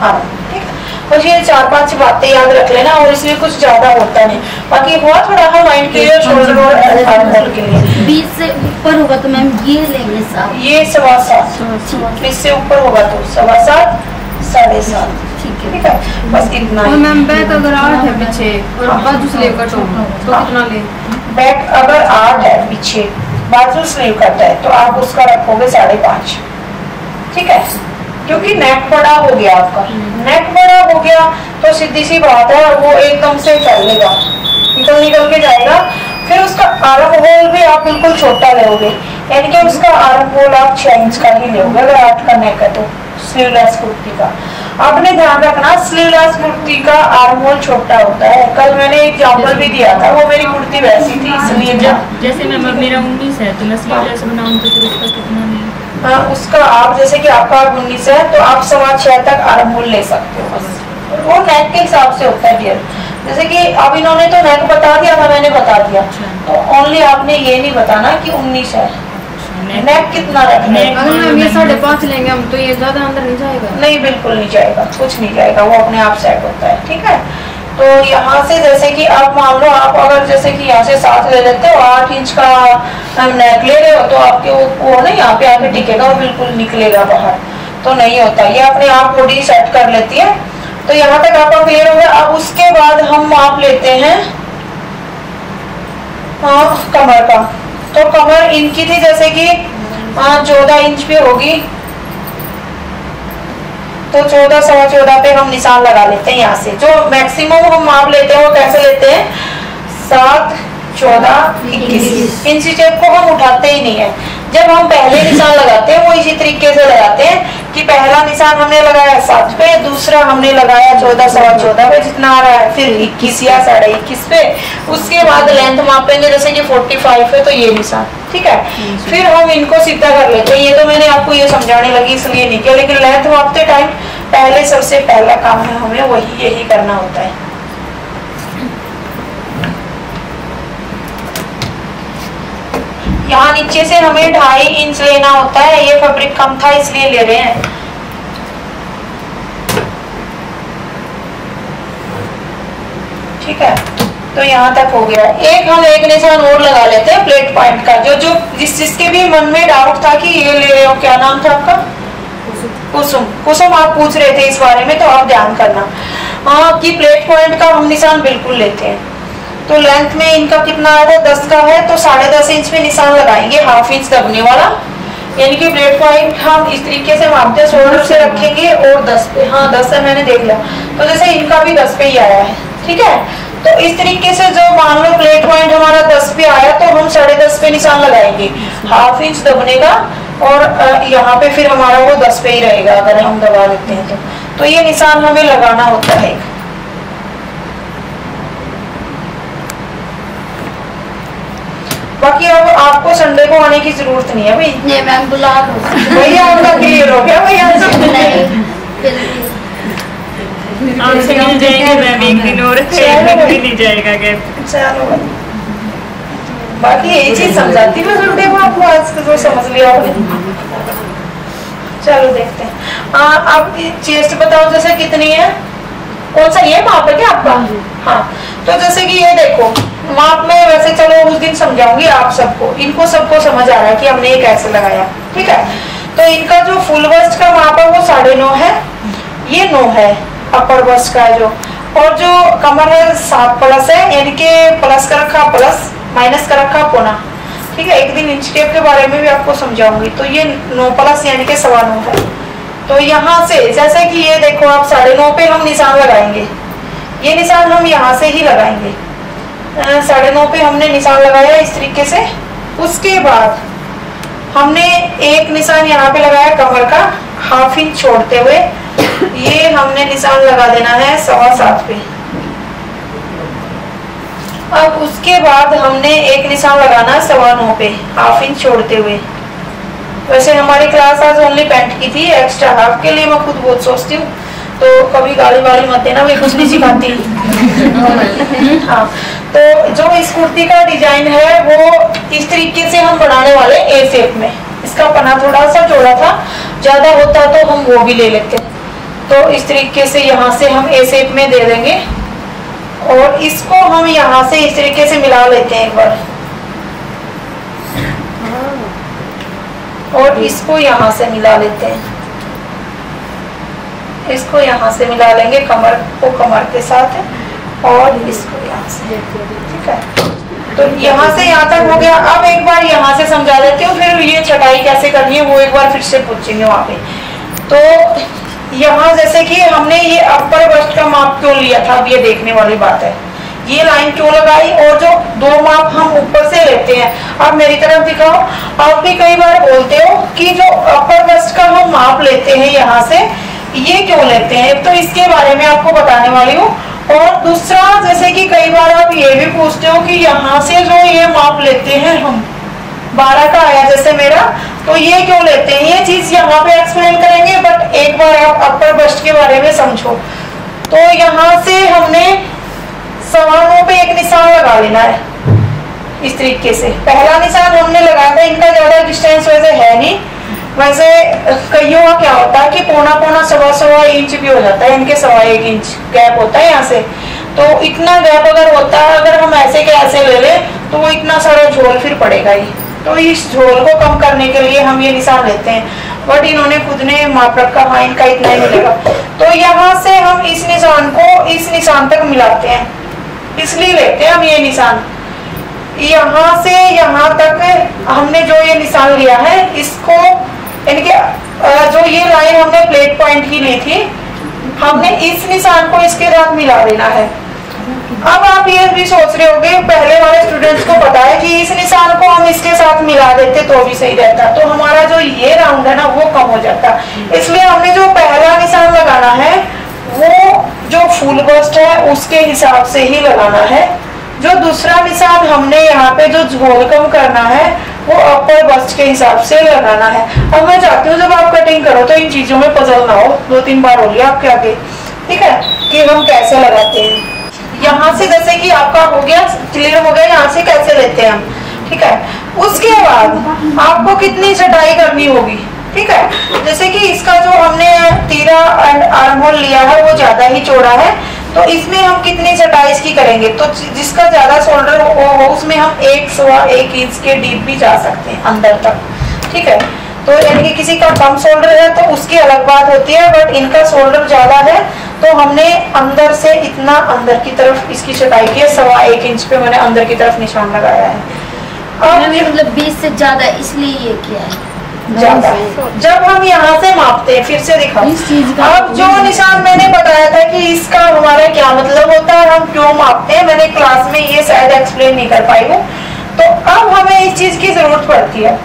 आर्म। ठीक है, और ये 4-5 बातें याद रख लेना, और इसमें कुछ ज्यादा होता नहीं, बाकी हुआ थोड़ा सा माइंड के लिए, शोल्डर और आर्म होल के लिए। 20 से ऊपर होगा तो मैम ये लेंगे 7, ये 7.25, 20 से ऊपर होगा तो 7.25, 7.5। ठीक है, बस इतना ही। मैम बैक अगर 8 है पीछे और बाजू स्लीव कट हो तो कितना ले? बैक अगर 8 है पीछे, बाजू स्लीव कट है, तो आप उसका रखोगे 5.5। ठीक है, क्योंकि नेक बड़ा हो गया आपका, नेक बड़ा हो गया तो सीधी सी बात है वो एकदम से चलेगा, निकल के जाएगा। फिर उसका आर्म होल भी आप बिल्कुल छोटा लोगे, यानी कि उसका आर्म होल आप 6 इंच का ही लोगे अगर 8 का नेक है तो। स्लीवलेस कुर्ती का आपने ध्यान रखना, स्लीवलेस कुर्ती का आर्म होल छोटा होता है। कल मैंने एग्जांपल भी दिया था, वो मेरी कुर्ती वैसी थी इसलिए। जैसे मैम मेरा 19 है तो मैं स्लीवलेस बनाऊं तो फिर उसका कितना नहीं? हाँ, उसका आप जैसे कि आपका 19 है तो आप 6.25 तक आर्म होल ले सकते हो, बस वो नेक के हिसाब से होता है डियर। जैसे कि अब इन्होंने तो नेक बता दिया था, मैंने बता दिया, तो ओनली आपने ये नहीं बताना कि 19 है, नेक कितना रखना है। अगर हम ये 5.5 लेंगे हम तो ये ज्यादा अंदर नहीं जाएगा? नहीं, बिल्कुल नहीं जाएगा, कुछ नहीं जाएगा, वो अपने आप सेट होता है। ठीक है, तो यहाँ से जैसे कि आप मान लो आप अगर जैसे कि यहाँ से 7 ले लेते हो, 8 इंच का नेक ले रहे हो तो आपके वो ना यहाँ पे आके टिकेगा, वो बिल्कुल निकलेगा बाहर, तो नहीं होता, ये अपने आप बॉडी सेट कर लेती है। तो यहाँ तक आपका क्लियर हो गया। अब उसके बाद हम माप लेते हैं कमर का। तो कमर इनकी थी जैसे कि 14 इंच पे होगी, तो 14 14.25 पे हम निशान लगा लेते हैं। यहाँ से जो मैक्सिमम हम माप लेते हैं वो कैसे लेते हैं, 7, 14, 21 इंची टेप को हम उठाते ही नहीं है। जब हम पहले निशान लगाते हैं वो इसी तरीके से लगाते हैं कि पहला निशान हमने लगाया 7 पे, दूसरा हमने लगाया 14 14.25 पे, जितना आ रहा है, फिर 21 या 21.5 पे। उसके बाद लेंथ मापेंगे जैसे कि 45 है तो ये निशान। ठीक है, फिर हम इनको सीधा कर लेते हैं। ये तो मैंने आपको ये समझाने लगी इसलिए नहीं किया, लेकिन लेंथ मापते टाइम पहले सबसे पहला काम है हमें वही यही करना होता है। यहाँ नीचे से हमें 2.5 इंच लेना होता है, ये फैब्रिक कम था इसलिए ले रहे हैं। ठीक है, तो यहाँ तक हो गया। हम एक निशान और लगा लेते हैं प्लेट पॉइंट का, जो जिसके भी मन में डाउट था कि ये ले रहे हो, क्या नाम था आपका? कुसुम आप पूछ रहे थे इस बारे में, तो आप ध्यान करना कि प्लेट पॉइंट का हम निशान बिल्कुल लेते हैं। तो लेंथ में इनका कितना आया था, 10 का है, तो 10.5 इंच पे निशान लगाएंगे, हाफ इंच दबने वाला, यानी कि प्लेट पॉइंट हम इस तरीके से मापते हैं, शोल्डर से रखेंगे और 10 पे। हाँ 10 है, मैंने देख लिया। तो जैसे इनका भी 10 पे ही आया है। ठीक है, तो इस तरीके से जो मान लो प्लेट पॉइंट हमारा 10 पे आया तो हम 10.5 पे निशान लगाएंगे, ½ इंच दबने का, और यहाँ पे फिर हमारा वो 10 पे ही रहेगा अगर हम दबा देते हैं तो ये निशान हमें लगाना होता है। बाकी अब आपको संडे को आने की जरूरत नहीं है भाई। नहीं मैम बुला लो। भैया उनका क्लियर हो गया भैया नहीं फिर आपसे मिल जाएंगे मैम एक दिन और, एक दिन भी नहीं जाएगा गैप। चलो बाकी यही चीज समझाती मैं संडे को आपको, आज तो समझ लिया होगा। चलो देखते हैं। आप चेस्ट बताओ जैसे कितनी है, कौन सा ये माप है क्या आपका? हाँ, तो जैसे कि ये देखो माप में, वैसे चलो उस दिन समझाऊंगी आप सबको, इनको सबको समझ आ रहा है कि हमने ये कैसे लगाया, ठीक है। तो इनका जो फुल बस्ट का माप है वो 9.5 है, ये 9 है अपर बस्ट का जो, और जो कमर है 7 प्लस है, यानी कि प्लस का रखा प्लस, माइनस का रखा पौना, ठीक है। एक दिन इंच टेप के बारे में भी आपको समझाऊंगी। तो ये 9 प्लस यानी कि 9.25 है। तो यहाँ से जैसे कि ये देखो आप 9.5 पे हम निशान लगाएंगे, ये निशान हम यहाँ से ही लगाएंगे, 9.5 पे हमने निशान लगाया इस तरीके से। उसके बाद हमने एक निशान यहाँ पे लगाया कमर का, ½ इंच छोड़ते हुए, ये हमने निशान लगा देना है 7.25 पे। अब उसके बाद हमने एक निशान लगाना है 9.25 पे, ½ इंच छोड़ते हुए। वैसे हमारी क्लास आज ओनली पैंट की थी, एक्स्ट्रा हाफ के लिए मैं खुद बहुत सोचती हूँ, तो कभी गाली वाली मत देना, मैं कुछ नहीं सिखाती। हाँ, तो जो इस कुर्ती का डिजाइन है वो इस तरीके से हम बनाने वाले ए शेप में। इसका पन्ना थोड़ा सा चौड़ा था, ज्यादा होता तो हम वो भी ले लेते। तो इस तरीके से यहाँ से हम ए शेप में दे देंगे, और इसको हम यहाँ से इस तरीके से मिला लेते हैं एक बार, और इसको यहाँ से मिला लेते हैं, इसको यहाँ से मिला लेंगे कमर को कमर के साथ, और इसको यहाँ से, ठीक है। तो यहाँ से यहाँ तक हो गया। अब एक बार यहाँ से समझा देती हूँ, फिर ये छटाई कैसे करनी है वो एक बार फिर से पूछेंगे वहाँ पे। तो यहाँ जैसे कि हमने ये अपर बस्ट का माप क्यों लिया था, अब ये देखने वाली बात है, ये लाइन क्यों लगाई, और जो 2 माप हम ऊपर से लेते हैं। अब मेरी तरफ दिखाओ, आप भी कई बार बोलते हो कि जो अपर बस्ट का हम माप लेते हैं यहाँ से, ये क्यों लेते हैं, तो इसके बारे में आपको बताने वाली हूँ। और दूसरा, जैसे कि कई बार आप ये भी पूछते हो कि यहाँ से जो ये माप लेते हैं हम, 12 का आया जैसे मेरा, तो ये क्यों लेते हैं, ये चीज यहाँ पे एक्सप्लेन करेंगे, बट एक बार आप अपर बस्ट के बारे में समझो। तो यहाँ से हमने 9.25 पे एक निशान लगा लेना है इस तरीके से। पहला निशान हमने लगाया था, इनका ज्यादा डिस्टेंस वैसे है नहीं, वैसे कईयों का क्या होता है कि पौना 1.25 इंच भी हो जाता है, इनके 1.25 इंच गैप होता है यहाँ से। तो इतना गैप अगर होता है, अगर हम ऐसे के ऐसे ले ले तो वो इतना सारा झोल फिर पड़ेगा ही। तो इस झोल को कम करने के लिए हम ये निशान लेते हैं, बट इन्होंने खुद ने माप रखा, हाँ इनका इतना ही मिलेगा। तो यहाँ से हम इस निशान को इस निशान तक मिलाते हैं, इसलिए लेते हैं हम ये निशान। यहाँ से यहाँ तक हमने जो ये निशान लिया है, इसको यानी कि जो ये लाइन हमने प्लेट पॉइंट की ली थी, हमने इस निशान को इसके साथ मिला देना है। अब आप ये भी सोच रहे होंगे, पहले वाले स्टूडेंट्स को पता है कि इस निशान को हम इसके साथ मिला देते तो भी सही रहता, तो हमारा जो ये राउंड है ना वो कम हो जाता। इसलिए हमने जो पहला निशान लगाना है वो जो फुल बस्ट है उसके हिसाब से ही लगाना है। जो दूसरा निशान हमने यहाँ पे जो झोल कम करना है वो अपर बस्ट के हिसाब से लगाना है। अब मैं चाहती हूँ जब आप कटिंग करो तो इन चीजों में पजल ना हो, 2-3 बार हो लिया आपके आगे, ठीक है, कि हम कैसे लगाते हैं। यहाँ से जैसे कि आपका हो गया, क्लियर हो गया, यहाँ से कैसे लेते हैं हम, ठीक है। उसके बाद आपको कितनी छटाई करनी होगी, ठीक है। जैसे कि इसका जो हमने तीरा एंड आर्म होल लिया है वो ज्यादा ही चौड़ा है, तो इसमें हम कितनी छटाई इसकी करेंगे, तो जिसका ज्यादा शोल्डर हो उसमें हम 1-1.25 इंच के डीप भी जा सकते हैं अंदर तक, ठीक है। तो यानी कि किसी का कम शोल्डर है तो उसकी अलग बात होती है, बट इनका शोल्डर ज्यादा है तो हमने अंदर से इतना अंदर की तरफ इसकी छटाई की है, 1.25 इंच पे मैंने अंदर की तरफ निशान लगाया है। मैम ये मतलब 20 से ज्यादा इसलिए ये किया है। ज्यादा जब हम यहाँ से मापते हैं, फिर से दिखाओ। इस चीज का अब जो निशान मैंने बताया था कि इसका हमारा क्या मतलब होता है, हम क्यों मापते हैं, मैंने क्लास में ये शायद एक्सप्लेन नहीं कर पाई हूँ। तो अब हमें इस चीज की जरूरत पड़ती है।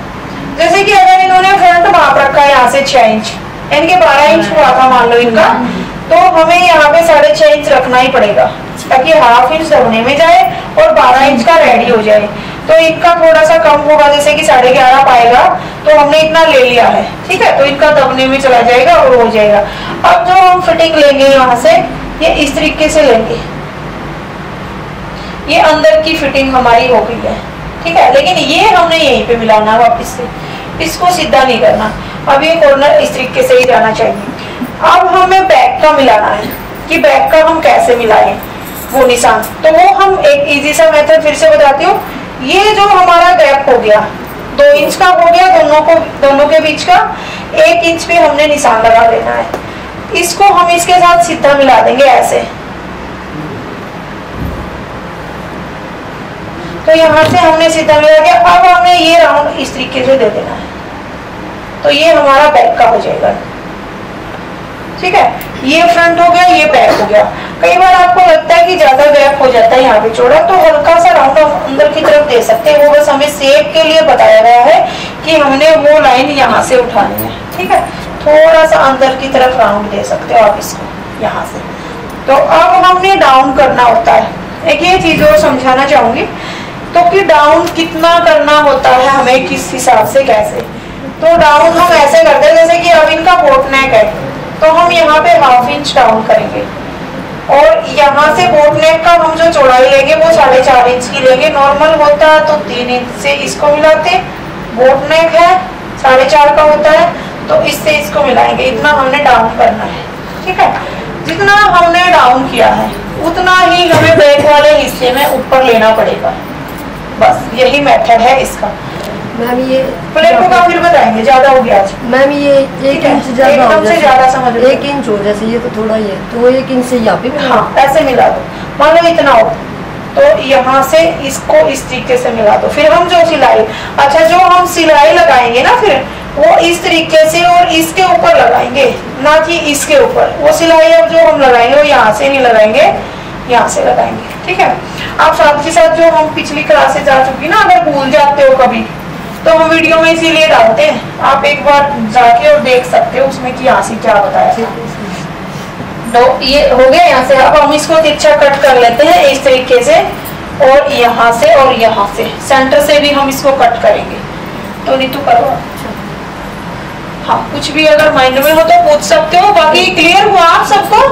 जैसे कि अगर इन्होंने फ्रंट माप रखा है यहाँ से 6 इंच, इनके 12 इंच हुआ था मान लो इनका, तो हमें यहाँ पे 6.5 इंच रखना ही पड़ेगा ताकि हाफ इंच दबने में जाए और 12 इंच का रेडी हो जाए। तो इनका थोड़ा सा कम होगा, जैसे कि 11.5 पाएगा, तो हमने इतना ले लिया है, ठीक है, तो इनका दबने में चला जाएगा और हो जाएगा। अब जो हम फिटिंग लेंगे यहाँ से, ये इस तरीके से लेंगे, ये अंदर की फिटिंग हमारी हो गई है, ठीक है, लेकिन ये हमने यहीं पे मिलाना वापस से, इसको सीधा नहीं करना। अब ये कॉर्नर इस तरीके से ही जाना चाहिए। अब हमें बैक का मिलाना है कि बैक का हम कैसे मिलाएं वो निशान, तो वो हम एक इजी सा मेथड फिर से बताती हूँ। ये जो हमारा गैप हो गया 2 इंच का हो गया, दोनों के बीच का 1 इंच पे हमने निशान लगा देना है। इसको हम इसके साथ सीधा मिला देंगे ऐसे, तो यहाँ से हमने सीधा मिला दिया। अब हमें ये राउंड इस तरीके से दे देना है, तो ये हमारा बैक का हो जाएगा, ठीक है। ये फ्रंट हो गया, ये बैक हो गया। कई बार आपको लगता है कि ज्यादा गैप हो जाता है यहाँ पे चौड़ा, तो हल्का सा राउंड अंदर की तरफ दे सकते हैं। वो बस हमें शेप के लिए बताया गया है कि हमने वो लाइन यहाँ से उठानी है, ठीक है। थोड़ा सा अंदर की तरफ राउंड दे सकते हो आप इसको यहाँ से। तो अब हमने डाउन करना होता है। एक ये चीज और समझाना चाहूंगी, तो कि डाउन कितना करना होता है हमें, किस हिसाब से, कैसे। तो डाउन हम ऐसे करते हैं, जैसे कि अब इनका बोट नेक है, तो हम यहाँ पे हाफ इंच डाउन करेंगे और यहाँ से बोट नेक का हम जो चौड़ाई लेंगे वो 4.5 इंच की लेंगे। नॉर्मल होता है तो 3 इंच से इसको मिलाते, बोट नेक है 4.5 का होता है, तो इससे इसको मिलाएंगे। इतना हमने डाउन करना है, ठीक है। जितना हमने डाउन किया है उतना ही हमें बैक वाले हिस्से में ऊपर लेना पड़ेगा, बस यही मेथड है इसका। मैम ये प्लेटों का फिर बताएंगे, ज्यादा हो गया आज। मैम ये 1 इंच ज्यादा हो एकदम से ज्यादा समझ लो। 1 इंच हो, जैसे ये तो थोड़ा ही है, तो 1 इंच से यहाँ पे हाँ ऐसे मिला दो, मान लो इतना हो, तो यहाँ से इसको इस तरीके से मिला दो। फिर हम जो सिलाई, अच्छा जो हम सिलाई लगाएंगे ना, फिर वो इस तरीके से और इसके ऊपर लगाएंगे, ना कि इसके ऊपर। वो सिलाई अब जो हम लगाएंगे वो यहाँ से नहीं लगाएंगे, यहाँ से लगाएंगे, ठीक है। आप साथ के साथ जो हम पिछली क्लास से जा चुकी ना, अगर भूल जाते हो कभी तो हम वीडियो में इसीलिए डालते हैं, आप एक बार जाके और देख सकते हो उसमें कि यहाँ से क्या बताया था। तो ये हो गया यहाँ से। अब हम इसको तिरछा कट कर लेते हैं इस तरीके से, और यहाँ से और यहाँ से सेंटर से भी हम इसको कट करेंगे। तो नीतू करो। हाँ कुछ भी अगर माइंड में हो तो पूछ सकते हो, बाकी क्लियर हुआ आप सबको?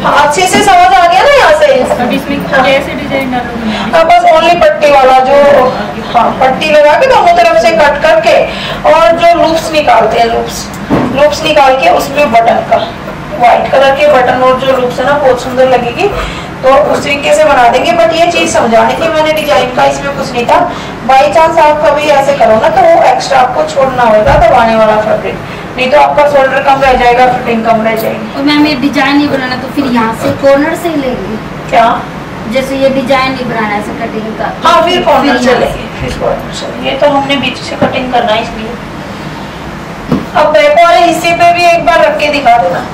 हाँ अच्छे से समझ आ गया ना यहाँ से? अब इसमें कैसे डिजाइन डालोगे? अब बस ओनली पट्टी वाला जो, हाँ पट्टी लगा के दोनों तरफ से कट करके, और जो लूप्स निकालते हैं, लूप्स निकाल के उसमें बटन का व्हाइट कलर के बटन और जो लूप्स है ना बहुत सुंदर लगेगी, तो उस तरीके से बना देंगे। बट ये चीज समझाने की मैंने डिजाइन का, इसमें कुछ नहीं था। बाई चांस आप कभी ऐसे करो ना तो वो एक्स्ट्रा आपको छोड़ना होगा दबाने वाला फैब्रिक, नहीं तो आपका शोल्डर कम रह जाएगा, फिटिंग कम रह जाएगी। और मैम ये डिजाइन नहीं बनाना तो फिर यहाँ से कॉर्नर से ही लेंगे क्या? जैसे ये डिजाइन नहीं बनाना ऐसे कटिंग का, हाँ फिर कॉर्नर यहाँ चलेगी, फिर कॉर्नर चलेगी। ये तो हमने बीच से कटिंग करना है इसलिए। अब बैक वाले हिस्से पे भी एक बार रख के दिखा देना।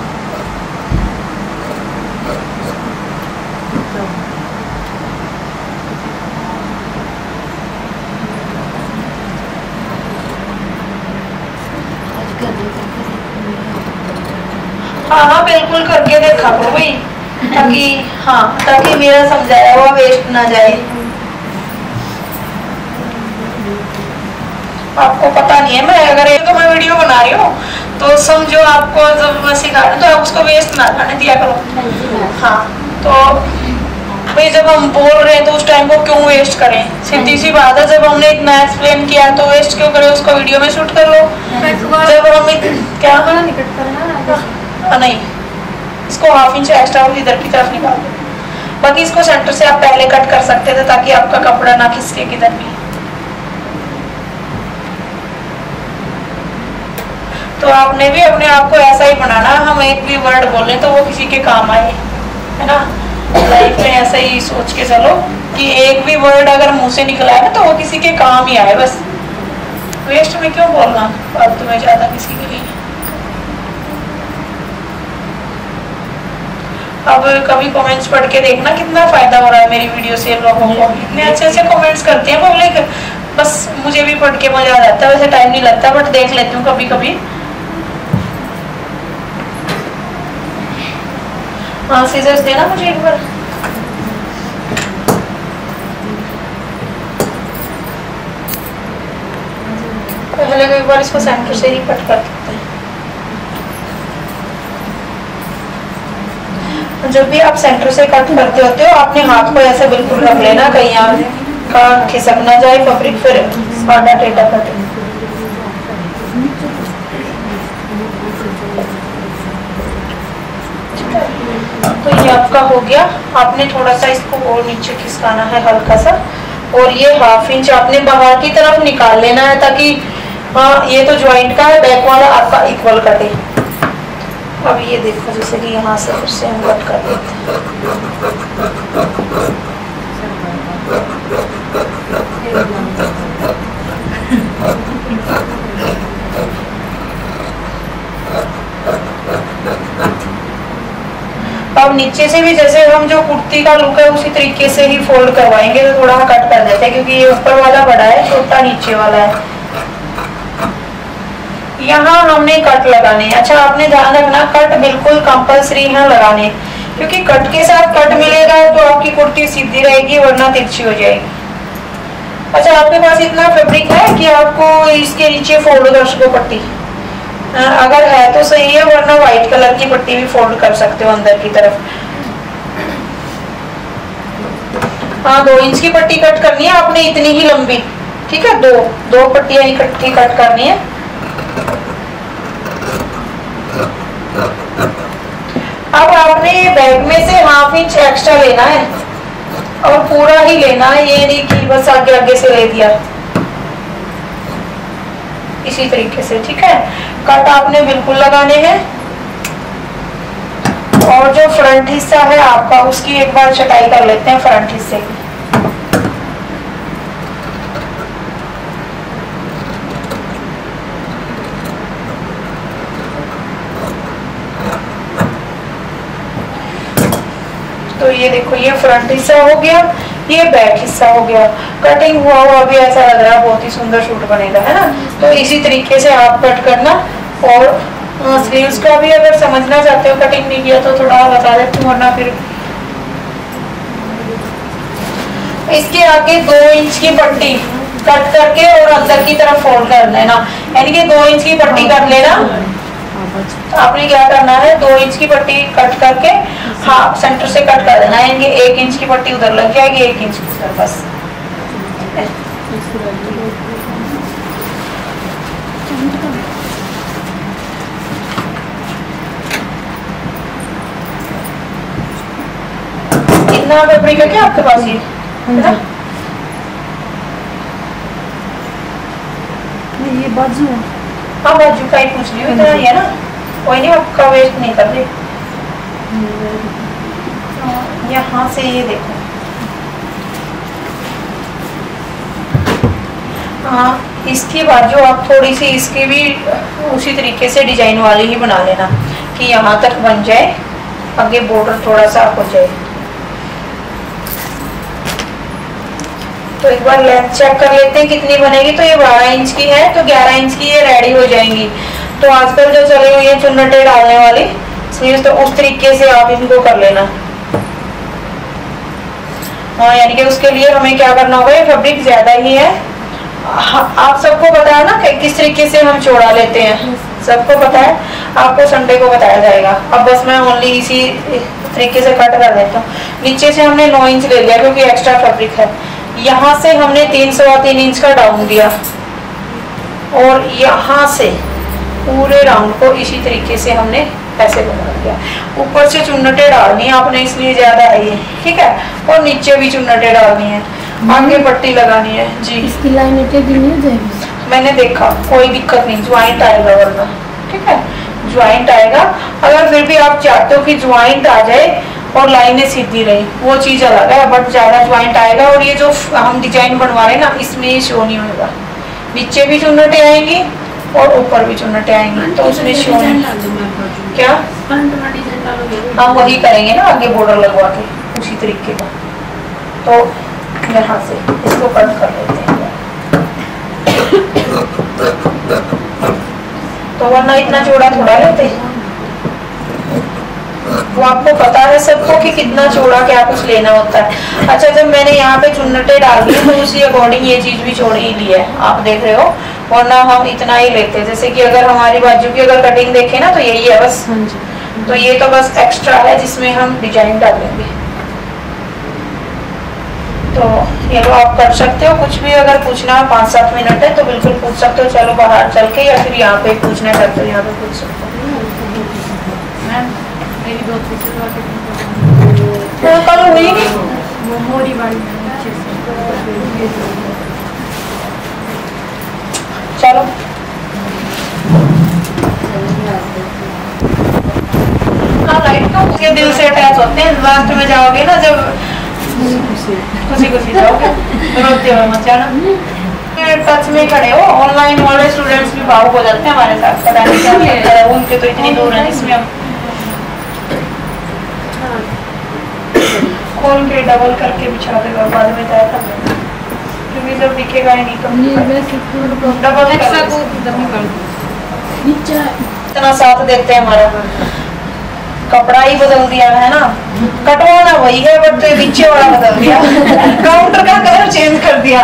हाँ हाँ बिल्कुल करके देखा करो भाई, ताकि हाँ ताकि मेरा समझाया हुआ वेस्ट ना जाए। आपको पता नहीं है, मैं अगर ये तो मैं वीडियो बना रही हूँ तो समझो आपको जब मैं सिखा रही हूँ तो आप उसको वेस्ट ना करने दिया करो। हाँ तो भाई जब हम बोल रहे हैं तो उस टाइम को क्यों वेस्ट करें? सीधी सी बात है, जब हमने इतना एक्सप्लेन किया तो वेस्ट क्यों करें? उसको वीडियो में शूट कर लो। जब हम क्या नहीं, इसको हाफ इंच एक्स्ट्रा इधर की तरफ निकाल दो, बाकी इसको सेंटर से आप पहले कट कर सकते थे ताकि आपका कपड़ा ना खिसके किधर भी। तो आपने भी अपने आप को ऐसा ही बनाना, हम एक भी वर्ड बोले तो वो किसी के काम आए, है ना। लाइफ में ऐसा ही सोच के चलो कि एक भी वर्ड अगर मुंह से निकला है ना तो वो किसी के काम ही आए, बस वेस्ट में क्यों बोलना फालतू में ज्यादा किसी के लिए। अब कभी कमेंट्स पढ़ के देखना कितना फायदा हो रहा है मेरी वीडियो से लोगों को, इतने अच्छे अच्छे कमेंट्स करते हैं पब्लिक, बस मुझे भी पढ़ के मजा आ जाता है। वैसे टाइम नहीं लगता बट देख लेती हूँ कभी कभी। हाँ सीजर्स देना मुझे एक बार। पहले एक बार इसको सेंटर से ही कट कर देते हैं। जब भी आप सेंटर से कट करते होते हो अपने हाथ को ऐसे बिल्कुल रख लेना, कहीं यहाँ का खिसक ना जाए फैब्रिक, फिर सादा टेढ़ा कटे। तो ये आपका हो गया। आपने थोड़ा सा इसको और नीचे खिसकाना है हल्का सा, और ये 1/2 इंच आपने बाहर की तरफ निकाल लेना है ताकि हाँ ये तो ज्वाइंट का है, बैक वाला आपका इक्वल कटे। अब ये देखो जैसे कि यहाँ से फिर से हम कट कर देते अब नीचे से भी जैसे हम जो कुर्ती का लुक है उसी तरीके से ही फोल्ड करवाएंगे, तो थोड़ा कट कर देते हैं क्योंकि ये ऊपर वाला बड़ा है, छोटा नीचे वाला है। यहाँ हमने कट लगाने हैं। अच्छा आपने ध्यान रखना कट बिल्कुल कंपलसरी है लगाने, क्योंकि कट के साथ कट मिलेगा तो आपकी कुर्ती सीधी रहेगी वरना तिरछी हो जाएगी। अच्छा आपके पास इतना फैब्रिक है कि आपको इसके नीचे फोल्ड कर सको पट्टी, अगर है तो सही है, वरना व्हाइट कलर की पट्टी भी फोल्ड कर सकते हो अंदर की तरफ। हाँ 2 इंच की पट्टी कट करनी है आपने, इतनी ही लंबी, ठीक है। दो पट्टियां इकट्ठी कट करनी है। अब आपने बैक में से 1/2 इंच एक्स्ट्रा लेना है और पूरा ही लेना है, ये नहीं कि बस आगे आगे से ले दिया, इसी तरीके से, ठीक है। कट आपने बिल्कुल लगाने हैं। और जो फ्रंट हिस्सा है आपका उसकी एक बार छटाई कर लेते हैं फ्रंट हिस्से की। तो ये देखो ये फ्रंट हिस्सा हो गया, ये बैक हिस्सा हो गया। कटिंग हुआ भी ऐसा लग रहा है बहुत ही सुंदर सूट बनेगा, है ना। तो इसी तरीके से आप कट करना। और स्लीव्स का भी अगर समझना चाहते हो, कटिंग नहीं किया तो थोड़ा बता देती हूँ, वरना फिर इसके आगे 2 इंच की पट्टी कट करके और अंदर की तरफ फोल्ड कर लेना, यानी कि 2 इंच की पट्टी कर लेना। आपने क्या करना है 2 इंच की पट्टी कट करके हाँ सेंटर से कट कर देना, यानी कि 1 इंच की पट्टी उधर लग जाएगी, 1 इंच की उधर, बस। कितना फैब्रिक है क्या आपके पास ये, है ना? ये बाजू है। हाँ बाजू का ही पूछ रही हूँ, इतना ही है ना, कोई नहीं, आपका वेस्ट नहीं कर रही। यहाँ से ये देखो, हाँ इसकी बाजू आप थोड़ी सी इसकी भी उसी तरीके से डिजाइन वाली ही बना लेना कि यहाँ तक बन जाए, आगे बॉर्डर थोड़ा सा हो जाए। तो एक बार लेंथ चेक कर लेते हैं कितनी बनेगी। तो ये 12 इंच की है, तो 11 इंच की ये रेडी हो जाएंगी। तो आजकल जो चली हुई है चुन्नटें डालने वाली स्लीव्स, तो उस तरीके से आप इनको कर लेना। हाँ यानी कि उसके लिए हमें क्या करना होगा, ये फैब्रिक ज्यादा ही है, आप सबको पता है ना कि किस तरीके से हम चौड़ा लेते हैं, सबको पता है, आपको संडे को बताया जाएगा। अब बस मैं ओनली इसी तरीके से कट कर देता हूँ। नीचे से हमने 9 इंच ले लिया क्योंकि एक्स्ट्रा फैब्रिक है। यहाँ से हमने 3-3.25 इंच का डाउन दिया और यहाँ से पूरे राउंड को इसी तरीके से हमने ऐसे बना दिया। ऊपर से चुन्नटें डालनी है आपने, इसलिए ज्यादा है ये, ठीक है। और नीचे भी चुन्नटें डालनी है, आगे पट्टी लगानी है जी। इसकी लाइन भी नहीं हो जाएगी, मैंने देखा, कोई दिक्कत नहीं, ज्वाइंट आएगा वरना, ठीक है, ज्वाइंट आएगा। अगर फिर भी आप चाहते हो कि ज्वाइंट आ जाए और लाइनें सीधी रही, वो चीज अलग है, बट ज्यादा ज्वाइंट आएगा। और ये जो हम डिजाइन बनवा रहे हैं ना, इसमें ये शो नहीं होगा, नीचे भी चुन्नटें आएंगी और ऊपर भी चुन्नटें आएंगी, तो उसमें शो नहीं। क्या हम वही करेंगे ना आगे बॉर्डर लगवा के उसी तरीके का। तो यहाँ से इसको कट कर लेते हैं, तो वरना इतना चौड़ा थोड़ा लेते। वो आपको पता है सबको कि कितना चौड़ा क्या कुछ लेना होता है। अच्छा, जब मैंने यहाँ पे चुन्नटें डाल दी तो उसी अकॉर्डिंग ये चीज भी चौड़ी ही ली है, आप देख रहे हो, वरना हम इतना ही लेते। जैसे कि अगर हमारी बाजू की अगर कटिंग देखें ना तो यही है बस, तो ये तो बस एक्स्ट्रा है जिसमें हम डिजाइन डालेंगे। तो ये लो, आप कर सकते हो कुछ भी, अगर पूछना 5-7 मिनट है तो बिल्कुल पूछ सकते हो। चलो बाहर चल के, या फिर यहाँ पे पूछना चाहते हो यहाँ पे पूछ सकते हो। मेरी 2-3 तो कल हुई नहीं वो मोरी वाली अच्छे से। चलो हाँ, लाइट का उसके दिल से अटैच होते हैं। लास्ट में जाओगे ना जब खुशी जाओगे, रोते हुए मत जाना। टच में खड़े हो, ऑनलाइन वाले स्टूडेंट्स भी भावुक हो जाते हैं हमारे साथ, पता नहीं क्या होता है, उनके तो इतनी दूर है। इसमें हम खोल के डबल करके बिछा देगा, बाद में तय कर देगा, क्योंकि जब दिखेगा ही नहीं तो डबल इतना साथ देते हैं। हमारा कपड़ा ही बदल दिया है ना, कटवाना वही है बट नीचे वाला बदल दिया, काउंटर का कलर चेंज कर दिया।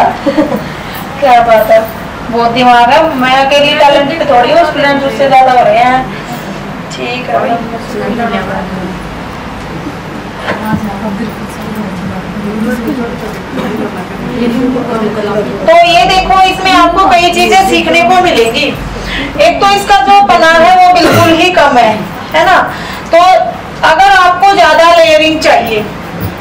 क्या बात है, बहुत दिमाग है। मैं अकेली टैलेंटेड थोड़ी हूँ, स्टूडेंट उससे ज्यादा हो रहे हैं। ठीक है भाई, तो ये देखो, इसमें आपको कई चीजें सीखने को मिलेंगी। एक तो इसका जो पना है वो बिल्कुल ही कम है ना। तो अगर आपको ज्यादा लेयरिंग चाहिए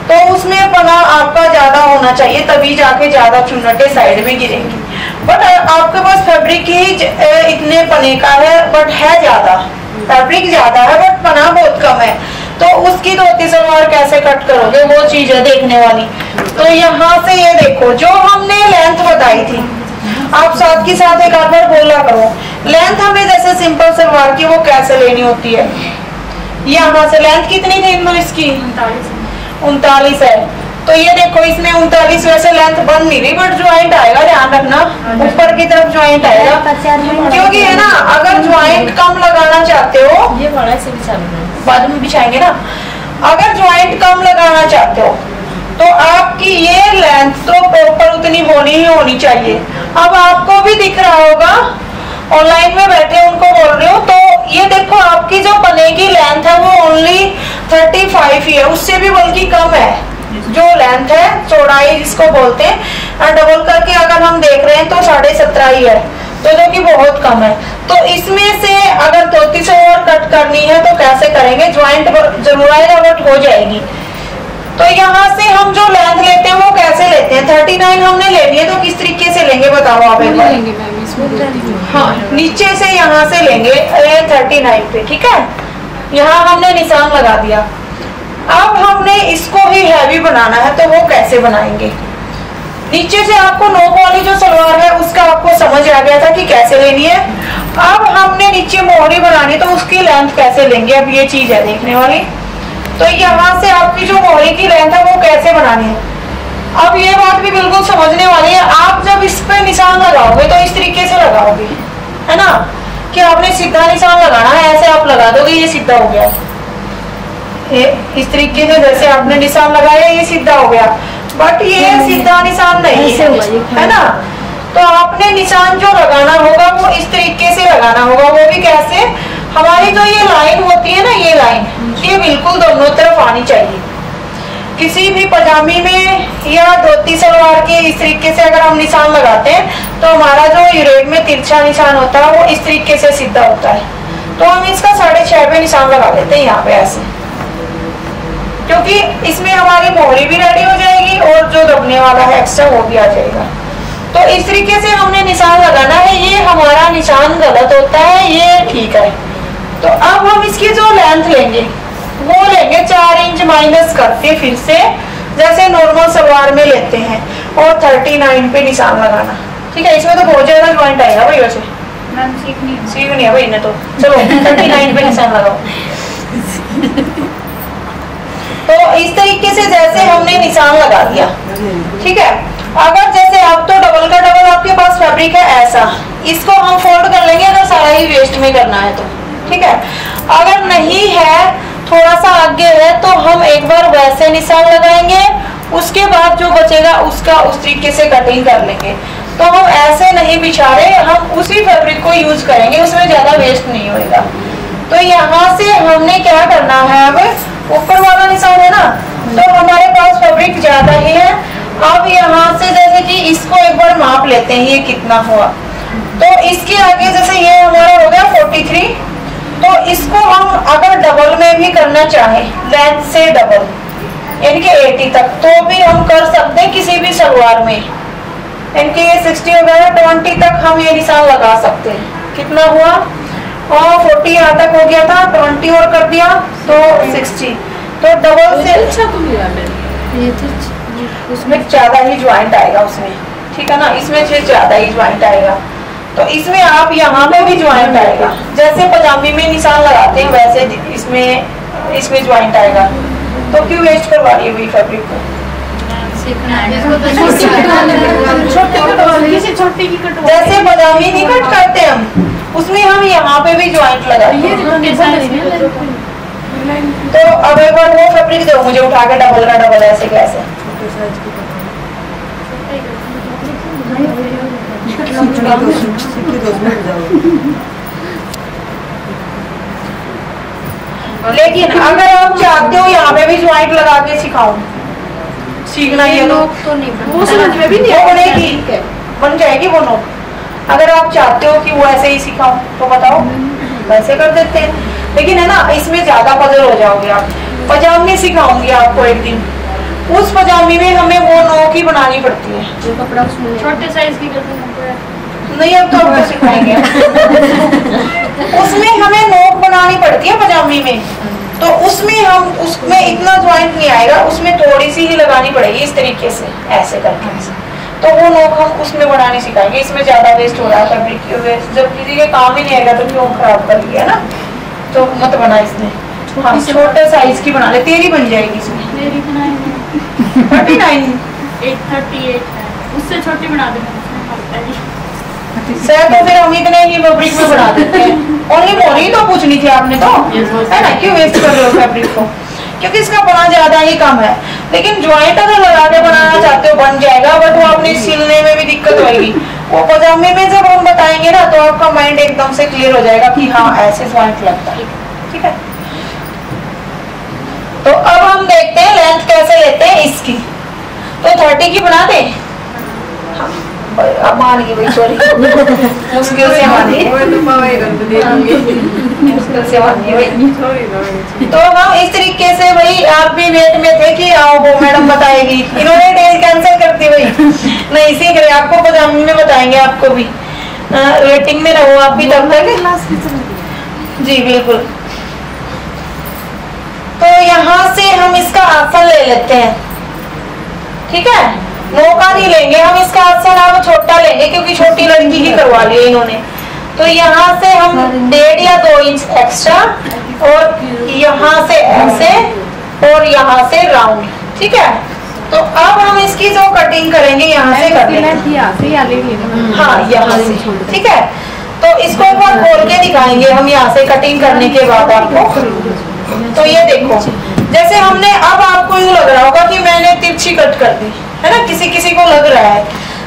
तो उसमें पना आपका ज्यादा होना चाहिए, तभी जाके ज्यादा चुन्नटें साइड में गिरेंगी। बट आपके पास फैब्रिक ही इतने पने का है, बट है ज्यादा, फैब्रिक ज्यादा है बट पना बहुत कम है, तो उसकी धोती सलवार कैसे कट करोगे, वो चीज है देखने वाली। तो यहाँ से ये देखो, जो हमने लेंथ बताई थी, आप साथ की साथ एक आध बार बोला करो। लेंथ हमें जैसे सिंपल सलवार की वो कैसे लेनी होती है, यहाँ से लेंथ कितनी थी इन इसकी 39 है। तो ये देखो, इसमें 39 वैसे लेंथ बन नहीं रही, बट ज्वाइंट आएगा, ध्यान रखना, ऊपर की तरफ ज्वाइंट आएगा, क्योंकि है ना, अगर ज्वाइंट कम लगाना चाहते हो, ये बड़ा से बिछा बाद में बिछाएंगे ना, अगर ज्वाइंट कम लगाना चाहते हो तो आपकी ये लेंथ तो प्रॉपर उतनी होनी ही होनी चाहिए। अब आपको भी दिख रहा होगा, ऑनलाइन में बैठे उनको बोल रही हूँ, तो ये देखो आपकी जो पने की लेंथ है वो ओनली 35 ही है, उससे भी बल्कि कम है जो लेंथ है, चौड़ाई जिसको बोलते हैं, और डबल करके अगर हम देख रहे हैं तो 17.5 ही है, तो जो कि बहुत कम है। तो इसमें से अगर धोती से और कट करनी है तो कैसे करेंगे, ज्वाइंट जरूर आएगा बट हो जाएगी। तो यहाँ से हम जो लेंथ लेते हैं वो कैसे लेते हैं, 39 हमने ले लिया, तो किस तरीके से लेंगे बताओ आप एक बार। हाँ, नीचे से यहाँ से लेंगे 39 पे, ठीक है, यहाँ हमने निशान लगा दिया। अब हमने इसको ही हैवी बनाना है, तो वो कैसे बनाएंगे। नीचे से आपको नोक वाली जो सलवार है उसका आपको समझ आ गया था कि कैसे लेनी है। अब हमने नीचे मोहरी बनानी, तो उसकी लेंथ कैसे लेंगे, अब ये चीज है देखने वाली। तो यहाँ से आपकी जो मोहरी की लेंथ है वो कैसे बनानी है, अब ये बात भी बिल्कुल समझने वाली है। आप जब इस पे निशान लगाओगे तो इस तरीके से लगाओगे, है ना, कि आपने सीधा निशान लगाना है, ऐसे आप लगा दोगे, ये सीधा हो गया, इस तरीके से जैसे आपने निशान लगाया ये सीधा हो गया, बट ये सीधा निशान नहीं है ना। तो आपने निशान जो लगाना होगा वो इस तरीके से लगाना होगा, वो भी कैसे, हमारी जो ये लाइन होती है ना, ये लाइन, ये बिल्कुल दोनों तरफ आनी चाहिए। किसी भी पजामी में या धोती सलवार के इस तरीके से अगर हम निशान लगाते हैं तो हमारा जो यूरेट में तिरछा निशान होता है वो इस तरीके से सीधा होता है, तो हम इसका 6.5 पे निशान लगा देते हैं यहाँ पे ऐसे, क्योंकि इसमें हमारी मोहरी भी रेडी हो जाएगी और जो दबने वाला है एक्स्ट्रा वो भी आ जाएगा। तो इस तरीके से हमने निशान लगाना है, ये हमारा निशान गलत होता है, ये ठीक है। तो अब हम इसकी जो लेंथ लेंगे वो लेंगे 4 इंच माइनस करके फिर से, जैसे नॉर्मल सलवार में लेते हैं, और 39 पे निशान लगाना। ठीक है, इसमें तो बहुत ज्यादा ज्वाइंट आएगा भाई, वैसे सीखनी है भाई ने तो। चलो 39 पे निशान लगाओ। तो इस तरीके से जैसे हमने निशान लगा दिया, ठीक है। अगर जैसे अब तो डबल का डबल आपके पास फैब्रिक है ऐसा, इसको हम फोल्ड कर लेंगे अगर सारा ही वेस्ट में करना है तो, ठीक है। अगर नहीं है, थोड़ा सा आगे है, तो हम एक बार वैसे निशान लगाएंगे, उसके बाद जो बचेगा उसका उस तरीके से कटिंग कर लेंगे। तो हम ऐसे नहीं बिछा रहे, हम उसी फैब्रिक को यूज करेंगे, उसमें ज्यादा वेस्ट नहीं होएगा। तो यहाँ से हमने क्या करना है, अब ऊपर वाला निशान है ना, तो हमारे पास फैब्रिक ज्यादा ही है। अब यहाँ से जैसे कि इसको एक बार माप लेते हैं, ये कितना हुआ। तो इसके आगे जैसे ये हमारा हो गया 43, तो इसको हम अगर डबल में भी करना चाहे, लेंथ से डबल इनके 80 तक, तो भी हम कर सकते हैं किसी भी सलवार में। इनके ये 60 हो गया, 20 तक हम ये निशान लगा सकते हैं। कितना हुआ, और 40 यहाँ तक हो गया था, 20 और कर दिया तो 60। तो डबल से उसमें ज्यादा ही ज्वाइंट आएगा उसमें, ठीक है ना, इसमें से ज्यादा ही ज्वाइंट आएगा। तो इसमें आप यहाँ पे भी ज्वाइंट आएगा, जैसे पजामी में निशान लगाते हैं वैसे इसमें ज्वाइंट आएगा। तो क्यों वेस्ट करवा रही है वही फैब्रिक को। जैसे पजामी नहीं कट करते हम, उसमें हम यहाँ पे भी ज्वाइंट लगाते हैं। तो अब एक बार वो फैब्रिक दो मुझे उठा के, डबल का डबल ऐसे कैसे। लेकिन अगर आप चाहते हो यहाँ पे भी ज्वाइंट लगा के सिखाऊं, सीखना ही है तो वो समझ में भी नहीं बनेगी, बन जाएगी वो नोक। अगर आप चाहते हो कि वो ऐसे ही सिखाऊं तो बताओ, वैसे कर देते हैं। लेकिन है ना, इसमें ज्यादा पजल हो जाओगे आप। पजामी सिखाऊंगी आपको एक दिन, उस पजामी में हमें वो नोक ही बनानी पड़ती है। जो कपड़ा उसमें छोटे साइज की करते हैं नहीं, अब तो आपको सिखाएंगे। उसमें हमें नोक बनानी पड़ती है पजामी में, तो उसमें इतना ज्वाइंट नहीं आएगा, उसमें थोड़ी सी ही लगानी पड़ेगी इस तरीके से, ऐसे करके। तो वो नोक हम उसमें बनानी सिखाएंगे। इसमें ज्यादा वेस्ट हो रहा है फैब्रिक की वेस्ट, जब किसी के काम ही नहीं आएगा तो क्यों खराब कर लिया ना। तो मत बना इसमें, हाँ छोटे साइज की बना ले, तेरी बन जाएगी इसमें। 39 838 है, उससे छोटी बना देना सर। तो फिर हम इतने ही फैब्रिक में बना देते हैं। ओनली मोरी तो पूछनी थी आपने तो, है ना, क्यों वेस्ट कर रहे हो फैब्रिक को, क्योंकि इसका बना ज्यादा ही कम है। लेकिन ज्वाइंट अगर लगा के बनाना चाहते हो बन जाएगा, बट वो अपनी सिलने में भी दिक्कत होगी। वो पजामे में जब हम बताएंगे ना, तो आपका माइंड एकदम से क्लियर हो जाएगा कि हाँ ऐसे ज्वाइंट लगता है, ठीक है। तो अब हम देखते हैं लेंथ कैसे लेते हैं इसकी। तो 30 की बना दे, अब मान गई भाई, सॉरी मुश्किल से मानी, मुश्किल से मानी भाई। तो हम इस तरीके से, भाई आप भी वेट में थे कि आओ वो मैडम बताएगी, इन्होंने डेल कैंसिल कर दी भाई, नहीं सीख रहे। आपको पजामी में बताएंगे, आपको भी वेटिंग में रहो आप भी तब तक। जी बिल्कुल। तो यहाँ से हम इसका आसन ले लेते हैं, ठीक है। नौका नहीं लेंगे हम इसका आसन, आप छोटा लेंगे क्योंकि छोटी लड़की की करवा ली है इन्होंने। तो यहाँ से हम 1.5 या 2 इंच एक्स्ट्रा, और यहाँ से ऐसे, और यहाँ से राउंड, ठीक है। तो अब हम इसकी जो कटिंग करेंगे यहाँ से कर लेंगे, हाँ यहाँ से, ठीक है। तो इसको एक बार खोल के दिखाएंगे हम यहाँ से कटिंग करने के बाद आपको। तो ये देखो, जैसे हमने, अब आपको यूँ लग रहा होगा कि मैंने तिरछी कट कर दी है ना, किसी किसी को लग रहा है।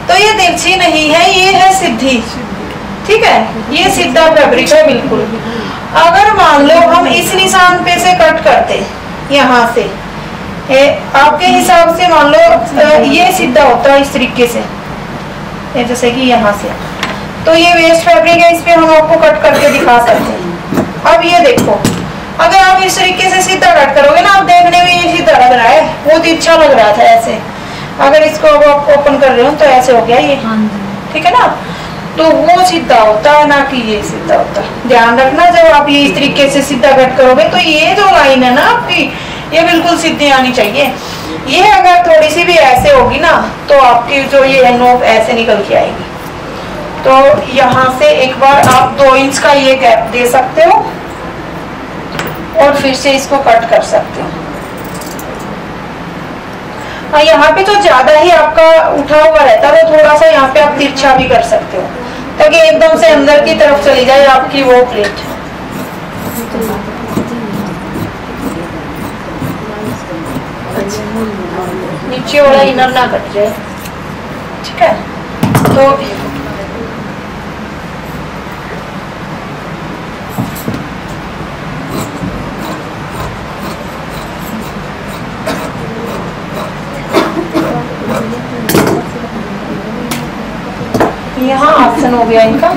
तो ये तिरछी नहीं है, ये है सीधी, ठीक है। ये सीधा फैब्रिक है बिल्कुल। अगर मान लो हम इस निशान पे से कट करते यहाँ से, आपके हिसाब से मान लो ये सीधा होता है इस तरीके से, जैसे कि यहाँ से। तो ये वेस्ट फैब्रिक है, इस पे हम आपको कट करके दिखा सकते हैं। अब ये देखो, अगर आप इस तरीके से सीधा कट करोगे ना, आप देखने में ये सीधा लग रहा है, वो तिरछा लग रहा था ऐसे। अगर इसको अब आप ओपन कर रहे हो तो ऐसे हो गया ये, ठीक है ना। तो वो सीधा होता है, ना कि ये सीधा होता है। ध्यान रखना, जब आप ये इस तरीके से सीधा कट करोगे तो ये जो लाइन है ना आपकी, ये बिल्कुल सीधी आनी चाहिए। ये अगर थोड़ी सी भी ऐसे होगी ना तो आपकी जो ये नोक ऐसे निकल के आएगी। तो यहाँ से एक बार आप 2 इंच का ये गैप दे सकते हो और फिर से इसको कट कर सकते हो। हाँ, यहाँ पे तो ज्यादा ही आपका उठा हुआ रहता है, तो थोड़ा सा यहाँ पे आप तिरछा भी कर सकते हो ताकि एकदम से अंदर की तरफ चली जाए आपकी वो प्लेट। नीचे वाला इनर ना कट जाए, ठीक है। तो यहाँ ऑप्शन हो गया इनका।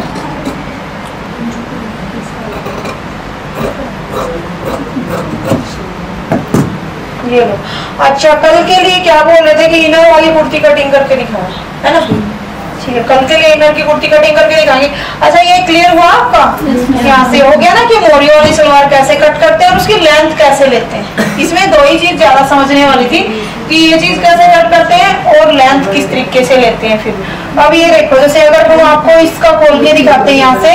ये लो। अच्छा, कल के लिए क्या बोल रहे थे कि इनर वाली कुर्ती कटिंग करके दिखाओ, है ना? ठीक है, कल के लिए इनर की कुर्ती कटिंग करके दिखाएंगे। अच्छा, ये क्लियर हुआ आपका? यहाँ से हो गया ना कि मोरी वाली सलवार कैसे कट करते हैं और उसकी लेंथ कैसे लेते हैं। इसमें 2 ही चीज ज्यादा समझने वाली थी कि ये चीज कैसे कट करते हैं और लेंथ किस तरीके से लेते हैं। फिर अब ये देखो, जैसे अगर हम आपको इसका खोल के दिखाते हैं यहाँ से,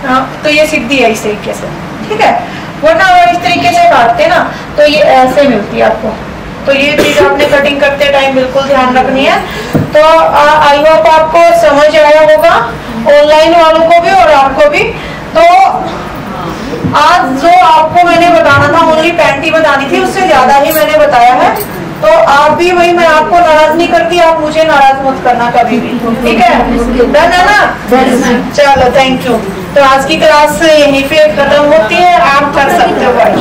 हाँ, तो ये सीधी है इस तरीके से, ठीक है। वरना अगर इस तरीके से काटते ना तो ये ऐसे मिलती है आपको। तो ये चीज आपने कटिंग करते टाइम बिल्कुल ध्यान रखनी है। तो आई होप आपको समझ आया होगा, ऑनलाइन वालों को भी और आपको भी। तो आज जो आपको मैंने बताना था, ओनली पैंट ही बतानी थी, उससे ज्यादा ही मैंने बताया है। तो आप भी वही, मैं आपको नाराज नहीं करती, आप मुझे नाराज मत करना कभी भी, ठीक है? डन है ना? चलो, थैंक यू। तो आज की क्लास यहीं पे खत्म होती है, आप कर सकते हो भाई।